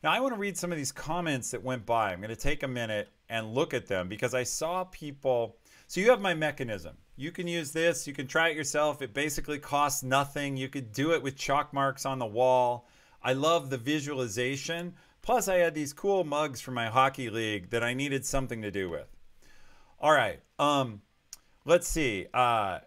now I want to read some of these comments that went by. I'm going to take a minute and look at them because I saw people. So you have my mechanism. You can use this. You can try it yourself. It basically costs nothing. You could do it with chalk marks on the wall. I love the visualization. Plus, I had these cool mugs from my hockey league that I needed something to do with. All right. Let's see. I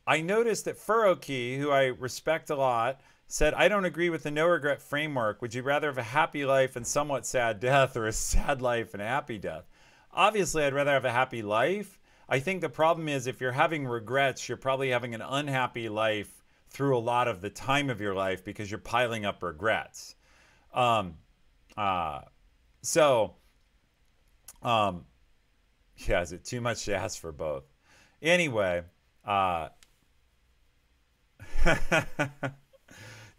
noticed that Furoki, who I respect a lot, said, I don't agree with the no regret framework. Would you rather have a happy life and somewhat sad death or a sad life and a happy death? Obviously, I'd rather have a happy life. I think the problem is if you're having regrets, you're probably having an unhappy life through a lot of the time of your life because you're piling up regrets. Yeah, is it too much to ask for both? Anyway,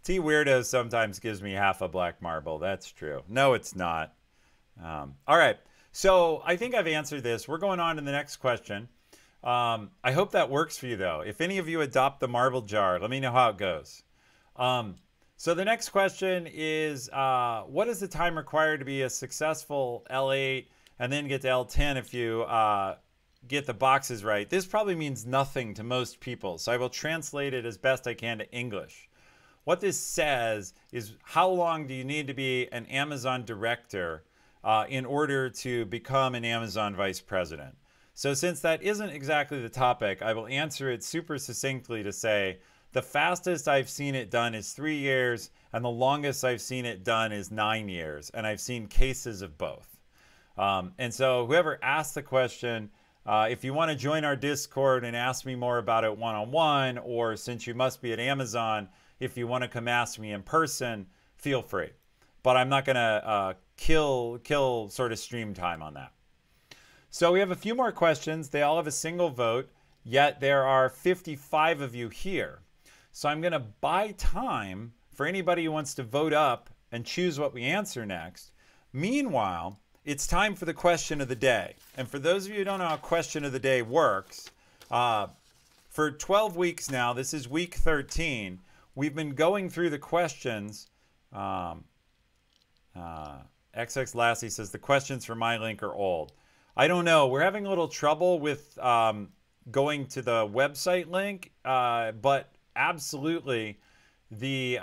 T Weirdo sometimes gives me half a black marble. That's true. No, it's not. All right. So I think I've answered this. We're going on to the next question. I hope that works for you, though. If any of you adopt the marble jar, let me know how it goes. So the next question is, what is the time required to be a successful L8 and then get to L10 if you get the boxes right? This probably means nothing to most people, so I will translate it as best I can to English. What this says is, how long do you need to be an Amazon director in order to become an Amazon vice president? So since that isn't exactly the topic, I will answer it super succinctly to say, the fastest I've seen it done is 3 years, and the longest I've seen it done is 9 years, and I've seen cases of both. And so whoever asked the question, if you want to join our Discord and ask me more about it one-on-one, or since you must be at Amazon, if you want to come ask me in person, feel free. But I'm not going to kill sort of stream time on that. So we have a few more questions. They all have a single vote, yet there are 55 of you here. So I'm going to buy time for anybody who wants to vote up and choose what we answer next. Meanwhile, it's time for the question of the day. And for those of you who don't know how question of the day works, for 12 weeks now, this is week 13, we've been going through the questions. XX Lassie says the questions for MyLink are old. I don't know. We're having a little trouble with going to the website link, but absolutely the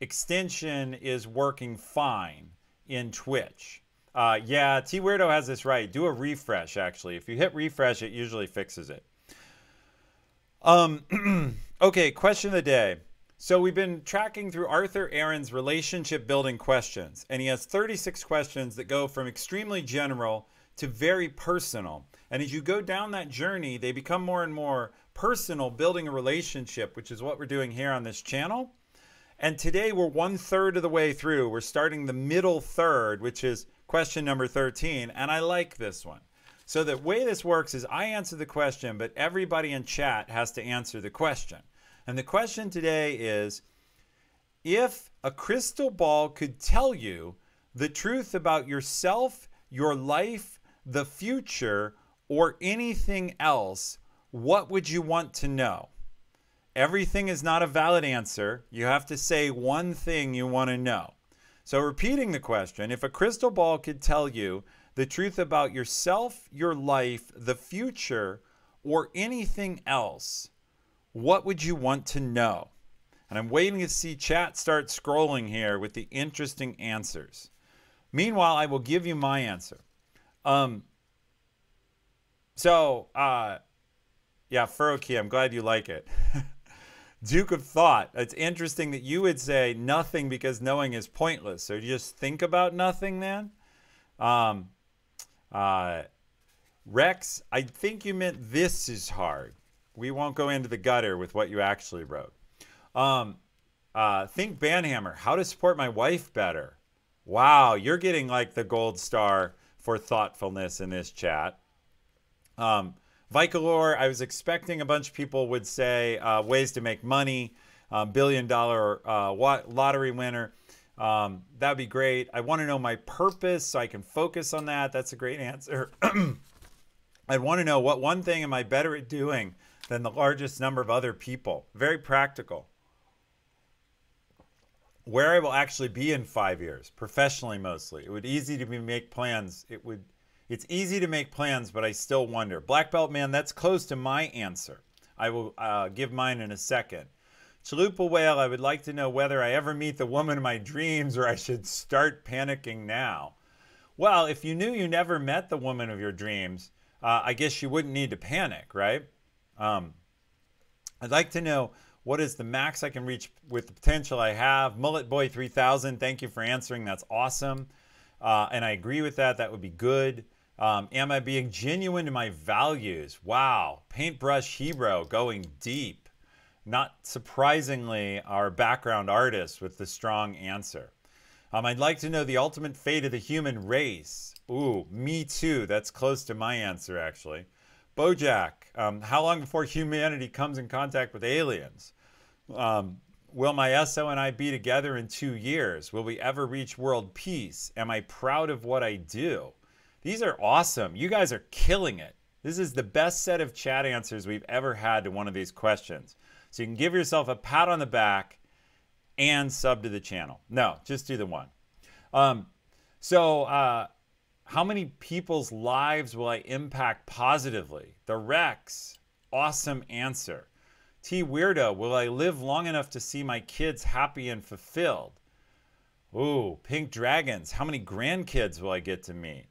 extension is working fine in Twitch. Yeah, T Weirdo has this right. Do a refresh, actually. If you hit refresh, it usually fixes it. Okay, question of the day. So we've been tracking through Arthur Aaron's relationship building questions, and he has 36 questions that go from extremely general to very personal. And as you go down that journey, they become more and more personal, building a relationship, which is what we're doing here on this channel. And today we're 1/3 of the way through. We're starting the middle third, which is question number 13, and I like this one. So the way this works is I answer the question, but everybody in chat has to answer the question. And the question today is, if a crystal ball could tell you the truth about yourself, your life, the future, or anything else, what would you want to know? Everything is not a valid answer. You have to say one thing you want to know. So repeating the question, if a crystal ball could tell you the truth about yourself, your life, the future, or anything else, what would you want to know? And I'm waiting to see chat start scrolling here with the interesting answers. Meanwhile, I will give you my answer. Yeah, Furokey, I'm glad you like it. Duke of Thought. It's interesting that you would say nothing because knowing is pointless. So you just think about nothing then? Rex, I think you meant this is hard. We won't go into the gutter with what you actually wrote. Think Banhammer. How to support my wife better. Wow, you're getting like the gold star for thoughtfulness in this chat. Vicalor, I was expecting a bunch of people would say ways to make money, billion-dollar lottery winner. That'd be great. I want to know my purpose so I can focus on that. That's a great answer. I'd want to know what one thing am I better at doing than the largest number of other people. Very practical. Where I will actually be in 5 years, professionally mostly. It would easy to make plans. It's easy to make plans, but I still wonder. Black Belt Man, that's close to my answer. I will give mine in a second. Chalupa Whale, I would like to know whether I ever meet the woman of my dreams or I should start panicking now. Well, if you knew you never met the woman of your dreams, I guess you wouldn't need to panic, right? I'd like to know what is the max I can reach with the potential I have. Mullet Boy 3000, thank you for answering. That's awesome. And I agree with that. That would be good. Am I being genuine to my values? Wow. Paintbrush Hero going deep. Not surprisingly, our background artist with the strong answer. I'd like to know the ultimate fate of the human race. Ooh, me too. That's close to my answer, actually. Bojack, how long before humanity comes in contact with aliens? Will my SO and I be together in 2 years? Will we ever reach world peace? Am I proud of what I do? These are awesome. You guys are killing it. This is the best set of chat answers we've ever had to one of these questions. So you can give yourself a pat on the back and sub to the channel. No, just do the one. How many people's lives will I impact positively? The Rex, awesome answer. T Weirdo, will I live long enough to see my kids happy and fulfilled? Ooh, Pink Dragons, how many grandkids will I get to meet?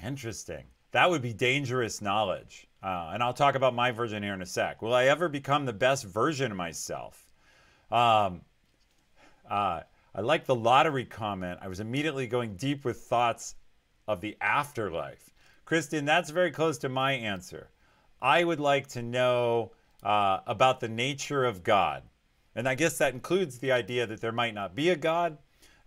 Interesting. That would be dangerous knowledge. And I'll talk about my version here in a sec. Will I ever become the best version of myself? I like the lottery comment. I was immediately going deep with thoughts of the afterlife. Kristen, that's very close to my answer. I would like to know about the nature of God. And I guess that includes the idea that there might not be a God,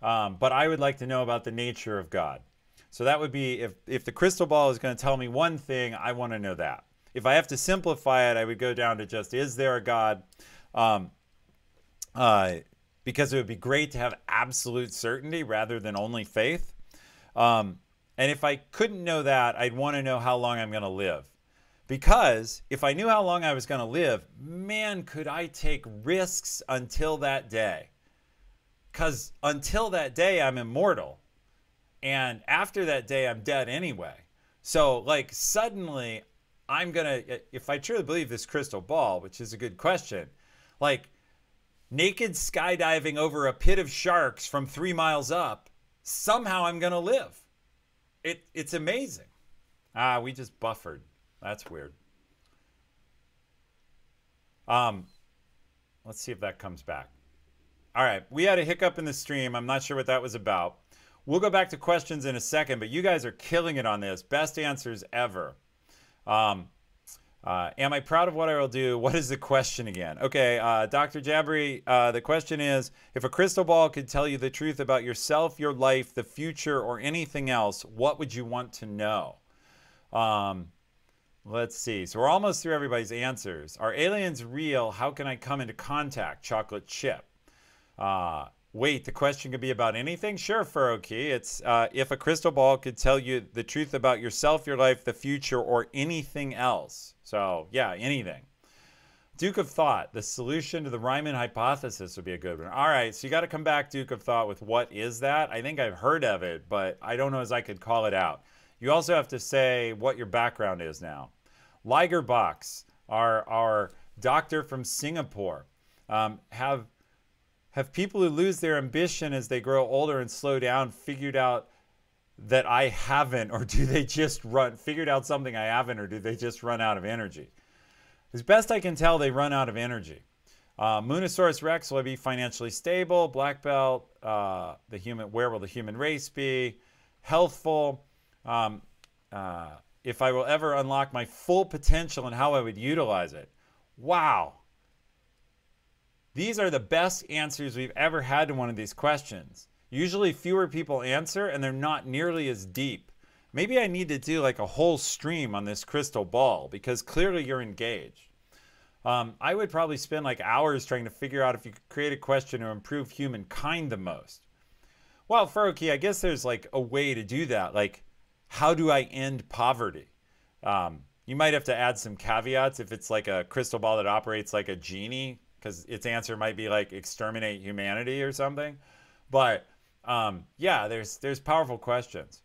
but I would like to know about the nature of God. So that would be, if the crystal ball is going to tell me one thing, I want to know that. If I have to simplify it, I would go down to just, is there a God? Because it would be great to have absolute certainty rather than only faith. And if I couldn't know that, I'd want to know how long I'm going to live. Because if I knew how long I was going to live, man, could I take risks until that day. Because until that day, I'm immortal. And after that day, I'm dead anyway. So, like, suddenly, I'm going to, if I truly believe this crystal ball, which is a good question, like, naked skydiving over a pit of sharks from 3 miles up, somehow I'm going to live. It's amazing. We just buffered. That's weird. Let's see if that comes back. All right, we had a hiccup in the stream. I'm not sure what that was about. We'll go back to questions in a second, but you guys are killing it on this. Best answers ever. Am I proud of what I will do? What is the question again? Okay, Dr. Jabbery, the question is, if a crystal ball could tell you the truth about yourself, your life, the future, or anything else, what would you want to know? Let's see. So we're almost through everybody's answers. Are aliens real? How can I come into contact? Chocolate chip. Wait, the question could be about anything? Sure, Furokey. It's if a crystal ball could tell you the truth about yourself, your life, the future, or anything else. So, yeah, anything. Duke of Thought, the solution to the Riemann hypothesis would be a good one. All right, so you got to come back, Duke of Thought, with what is that? I think I've heard of it, but I don't know as I could call it out. You also have to say what your background is now. Liger Box, our doctor from Singapore, have people who lose their ambition as they grow older and slow down figured out that I haven't, or do they just figured out something I haven't, or do they just run out of energy? As best I can tell, they run out of energy. Moonosaurus Rex, will I be financially stable? Black Belt, where will the human race be? Healthful. If I will ever unlock my full potential and how I would utilize it. Wow. These are the best answers we've ever had to one of these questions. Usually fewer people answer and they're not nearly as deep. Maybe I need to do like a whole stream on this crystal ball because clearly you're engaged. I would probably spend like hours trying to figure out if you could create a question to improve humankind the most. Well, Furokey, I guess there's like a way to do that. Like, how do I end poverty? You might have to add some caveats if it's like a crystal ball that operates like a genie, because its answer might be like exterminate humanity or something. But yeah, there's powerful questions.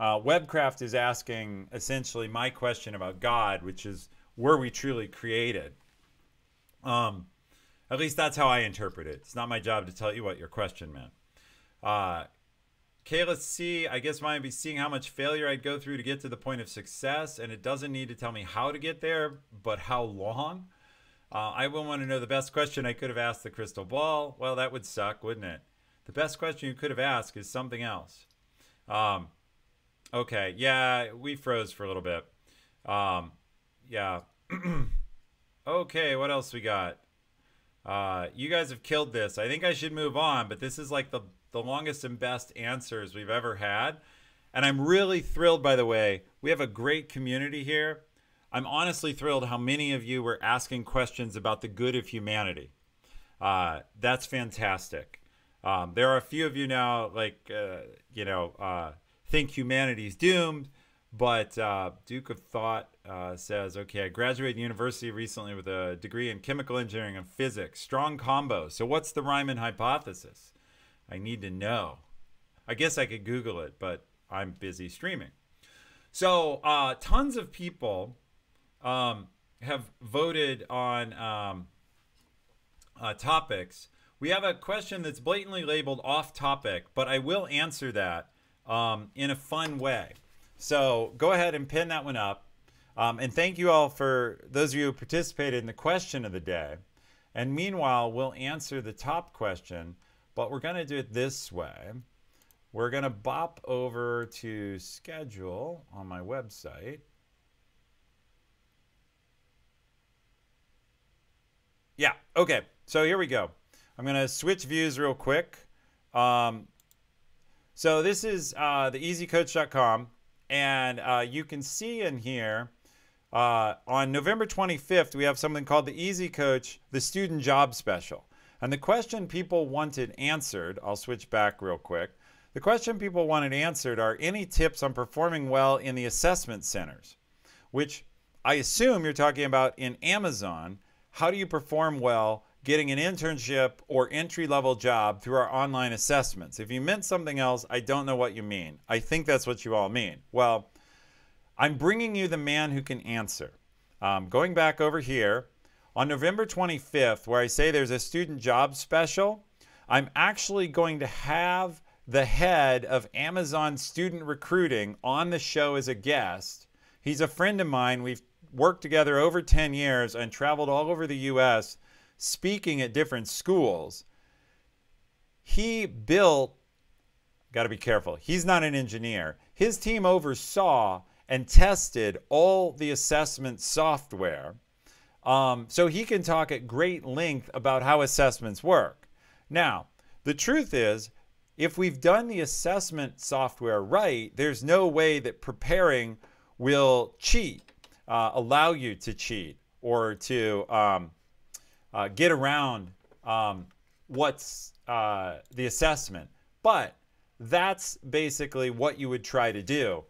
Webcraft is asking essentially my question about God, which is, were we truly created? At least that's how I interpret it. It's not my job to tell you what your question meant. Okay, let's see. I guess mine would be seeing how much failure I'd go through to get to the point of success, and it doesn't need to tell me how to get there, but how long. I will want to know the best question I could have asked the crystal ball. Well, that would suck, wouldn't it? The best question you could have asked is something else. Okay, yeah, we froze for a little bit. Yeah. Okay, what else we got? You guys have killed this. I think I should move on, but this is like the longest and best answers we've ever had. And I'm really thrilled, by the way. We have a great community here. I'm honestly thrilled how many of you were asking questions about the good of humanity. That's fantastic. There are a few of you now, like, think humanity's doomed. But Duke of Thought says, okay, I graduated university recently with a degree in chemical engineering and physics. Strong combo. So what's the Riemann hypothesis? I need to know. I guess I could Google it, but I'm busy streaming. So tons of people have voted on topics. We have a question that's blatantly labeled off topic, but I will answer that in a fun way. So go ahead and pin that one up. And thank you all for those of you who participated in the question of the day. And meanwhile, we'll answer the top question, but we're going to do it this way. We're going to bop over to schedule on my website. Yeah, okay. So here we go. I'm going to switch views real quick. So this is theeasycoach.com. And you can see in here, on November 25th, we have something called the Easy Coach, the Student Job Special. And the question people wanted answered, I'll switch back real quick. The question people wanted answered are any tips on performing well in the assessment centers, which I assume you're talking about in Amazon. How do you perform well getting an internship or entry-level job through our online assessments? If you meant something else, I don't know what you mean. I think that's what you all mean. Well, I'm bringing you the man who can answer. Going back over here, on November 25th, where I say there's a student job special, I'm actually going to have the head of Amazon student recruiting on the show as a guest. He's a friend of mine. We've worked together over 10 years and traveled all over the U.S., speaking at different schools. He built, got to be careful, he's not an engineer. His team oversaw and tested all the assessment software. So he can talk at great length about how assessments work. Now, the truth is, if we've done the assessment software right, there's no way that preparing will cheat, allow you to cheat, or to get around what's the assessment. But that's basically what you would try to do,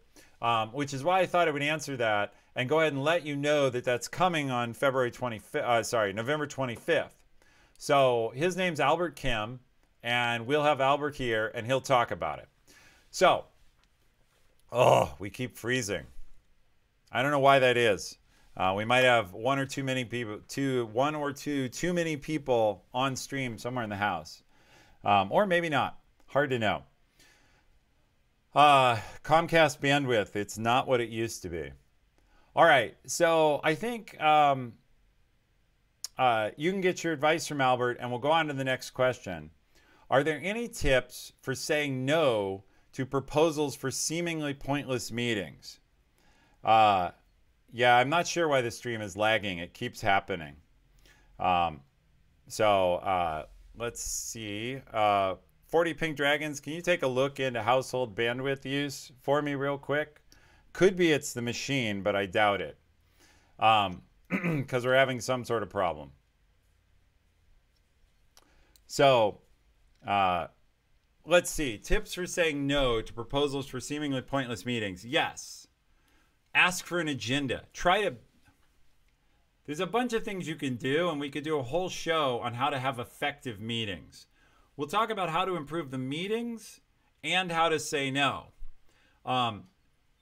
which is why I thought I would answer that and go ahead and let you know that that's coming on November 25th. So his name's Albert Kim, and we'll have Albert here, and he'll talk about it. So, we keep freezing. I don't know why that is. We might have one or two too many people on stream somewhere in the house. Or maybe not. Hard to know. Comcast bandwidth, it's not what it used to be. All right, so I think you can get your advice from Albert, and we'll go on to the next question. Are there any tips for saying no to proposals for seemingly pointless meetings? Yeah, I'm not sure why the stream is lagging. It keeps happening. Let's see. 40 Pink Dragons, can you take a look into household bandwidth use for me real quick? Could be it's the machine, but I doubt it. Because we're having some sort of problem. So, let's see. Tips for saying no to proposals for seemingly pointless meetings. Yes. Ask for an agenda. There's a bunch of things you can do, and we could do a whole show on how to have effective meetings. We'll talk about how to improve the meetings and how to say no.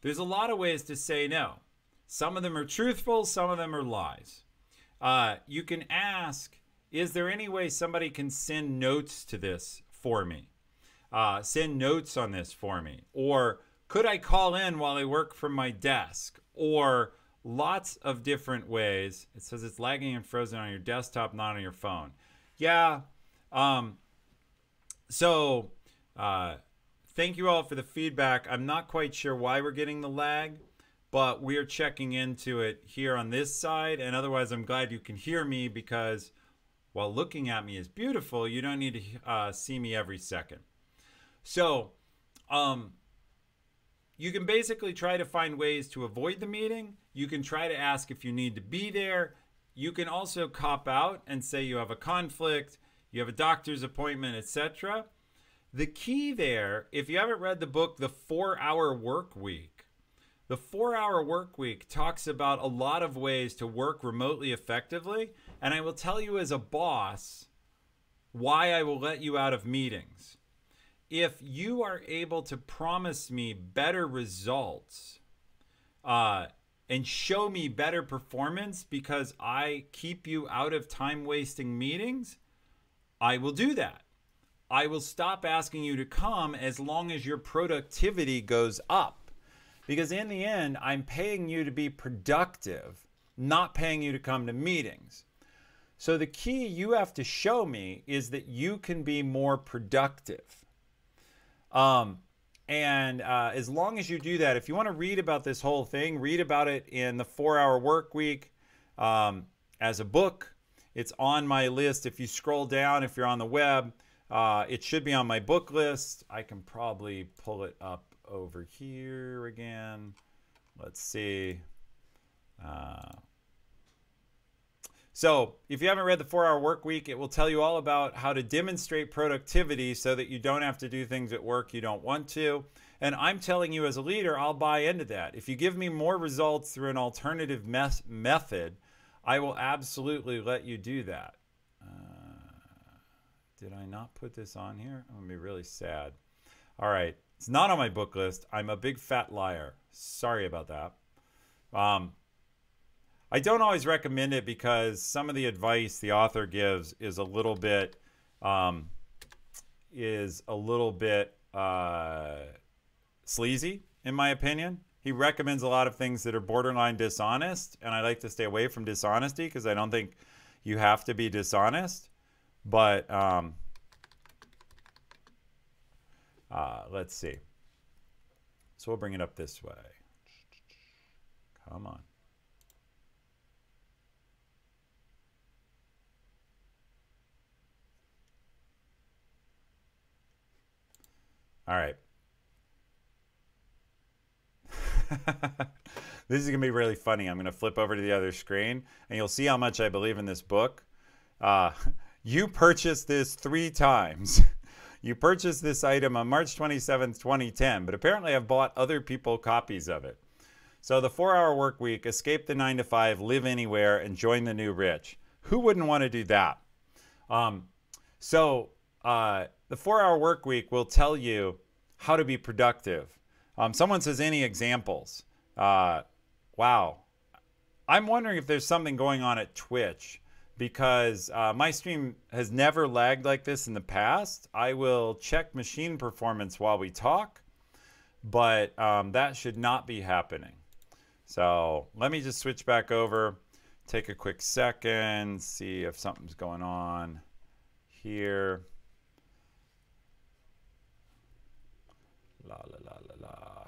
There's a lot of ways to say no. Some of them are truthful, some of them are lies. You can ask, is there any way somebody can send notes to this for me? Send notes on this for me? Or could I call in while I work from my desk? Or lots of different ways. It says it's lagging and frozen on your desktop, not on your phone. Yeah. Thank you all for the feedback. I'm not quite sure why we're getting the lag, but we're checking into it here on this side. And otherwise, I'm glad you can hear me, because while looking at me is beautiful, you don't need to see me every second. So, you can basically try to find ways to avoid the meeting. You can try to ask if you need to be there. You can also cop out and say you have a conflict, you have a doctor's appointment, etc. The key there, if you haven't read the book, The 4-Hour Work Week, the 4-Hour Work Week talks about a lot of ways to work remotely effectively. And I will tell you as a boss why I will let you out of meetings. If you are able to promise me better results and show me better performance because I keep you out of time-wasting meetings, I will do that. I will stop asking you to come as long as your productivity goes up. Because in the end, I'm paying you to be productive, not paying you to come to meetings. So the key you have to show me is that you can be more productive. As long as you do that, if you want to read about this whole thing, read about it in the 4-Hour Work Week as a book. It's on my list. If you scroll down, if you're on the web, it should be on my book list. I can probably pull it up over here again. Let's see. So if you haven't read the 4-Hour Work Week, it will tell you all about how to demonstrate productivity so that you don't have to do things at work you don't want to. And I'm telling you as a leader, I'll buy into that. If you give me more results through an alternative method, I will absolutely let you do that. Did I not put this on here? I'm going to be really sad. All right. It's not on my book list. I'm a big fat liar. Sorry about that. I don't always recommend it because some of the advice the author gives is a little bit sleazy, in my opinion. He recommends a lot of things that are borderline dishonest, and I like to stay away from dishonesty because I don't think you have to be dishonest. But let's see. So we'll bring it up this way. Come on. All right. This is going to be really funny. I'm going to flip over to the other screen, and you'll see how much I believe in this book. You purchased this 3 times. You purchased this item on March 27th, 2010, but apparently I've bought other people copies of it. So the 4-Hour Work Week, escape the 9 to 5, live anywhere, and join the new rich. Who wouldn't want to do that? The 4-Hour Work Week will tell you how to be productive. Someone says, any examples? Wow. I'm wondering if there's something going on at Twitch because my stream has never lagged like this in the past. I will check machine performance while we talk, but that should not be happening. So let me just switch back over, take a quick second, see if something's going on here. La la la la la.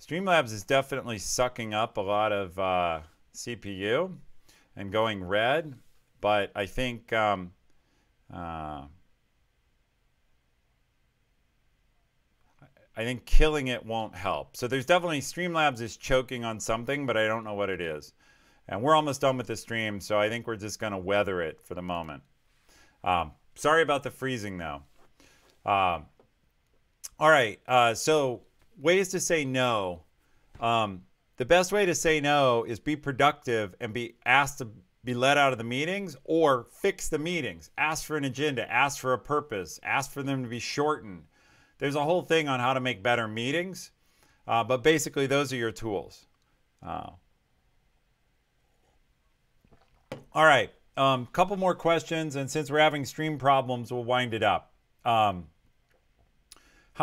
Streamlabs is definitely sucking up a lot of CPU and going red, but I think killing it won't help. So there's definitely Streamlabs is choking on something, but I don't know what it is. And we're almost done with the stream, so I think we're just going to weather it for the moment. Sorry about the freezing, though. All right, so ways to say no. The best way to say no is be productive and be asked to be let out of the meetings, or fix the meetings. Ask for an agenda, ask for a purpose, ask for them to be shortened. There's a whole thing on how to make better meetings, but basically those are your tools. All right, couple more questions, and since we're having stream problems, we'll wind it up. How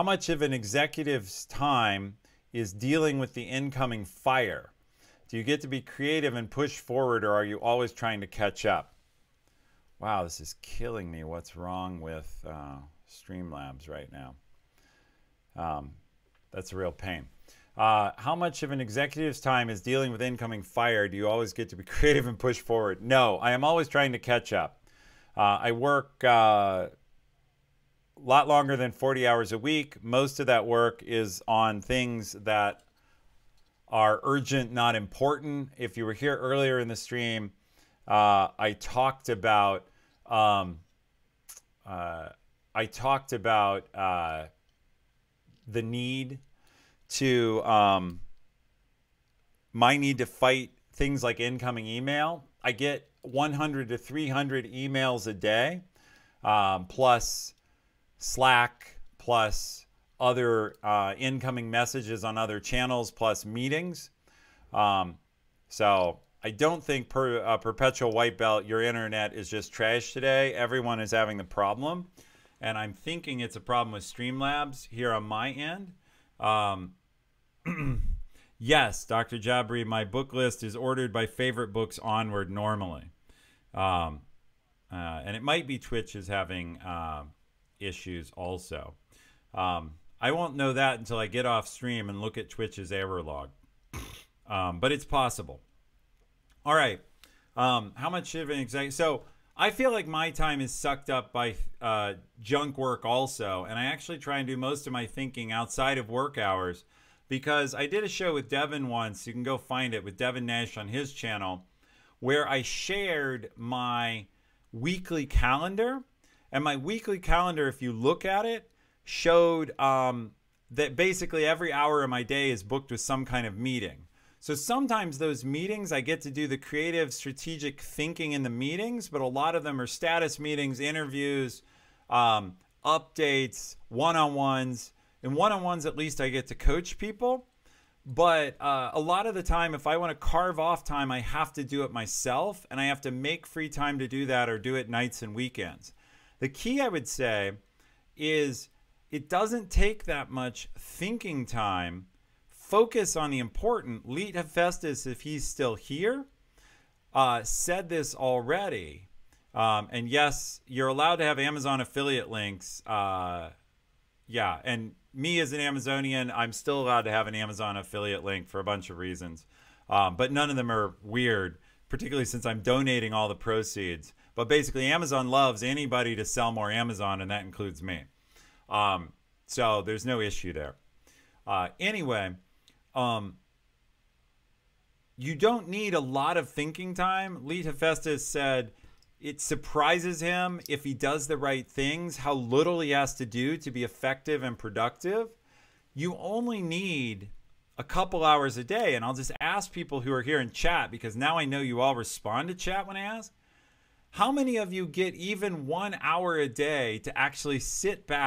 much of an executive's time is dealing with the incoming fire? Do you get to be creative and push forward, or are you always trying to catch up? Wow, this is killing me. What's wrong with Streamlabs right now? That's a real pain. How much of an executive's time is dealing with incoming fire? Do you always get to be creative and push forward? No, I am always trying to catch up. I work lot longer than 40 hours a week. Most of that work is on things that are urgent, not important. If you were here earlier in the stream, I talked about the need to my need to fight things like incoming email. I get 100 to 300 emails a day, plus Slack, plus other incoming messages on other channels, plus meetings. So I don't think perpetual white belt, your internet is just trash today. Everyone is having the problem. And I'm thinking it's a problem with Streamlabs here on my end. Yes, Dr. Jabri, my book list is ordered by favorite books onward normally. And it might be Twitch is having issues also. I won't know that until I get off stream and look at Twitch's error log. But it's possible. All right. How much of an exact... So I feel like my time is sucked up by junk work also. And I actually try and do most of my thinking outside of work hours, because I did a show with Devin once. You can go find it with Devin Nash on his channel, where I shared my weekly calendar. And my weekly calendar, if you look at it, showed that basically every hour of my day is booked with some kind of meeting. So sometimes those meetings, I get to do the creative, strategic thinking in the meetings, but a lot of them are status meetings, interviews, updates, one-on-ones. In one-on-ones, at least I get to coach people. But a lot of the time, if I want to carve off time, I have to do it myself, and I have to make free time to do that or do it nights and weekends. The key, I would say, is it doesn't take that much thinking time. Focus on the important. Leet Hephaestus, if he's still here, said this already. And yes, you're allowed to have Amazon affiliate links. Yeah, and me as an Amazonian, I'm still allowed to have an Amazon affiliate link for a bunch of reasons. But none of them are weird, particularly since I'm donating all the proceeds. But basically, Amazon loves anybody to sell more Amazon, and that includes me. So there's no issue there. Anyway, you don't need a lot of thinking time. Leet Hephaestus said it surprises him if he does the right things, how little he has to do to be effective and productive. You only need a couple hours a day. And I'll just ask people who are here in chat, because now I know you all respond to chat when I ask. How many of you get even 1 hour a day to actually sit back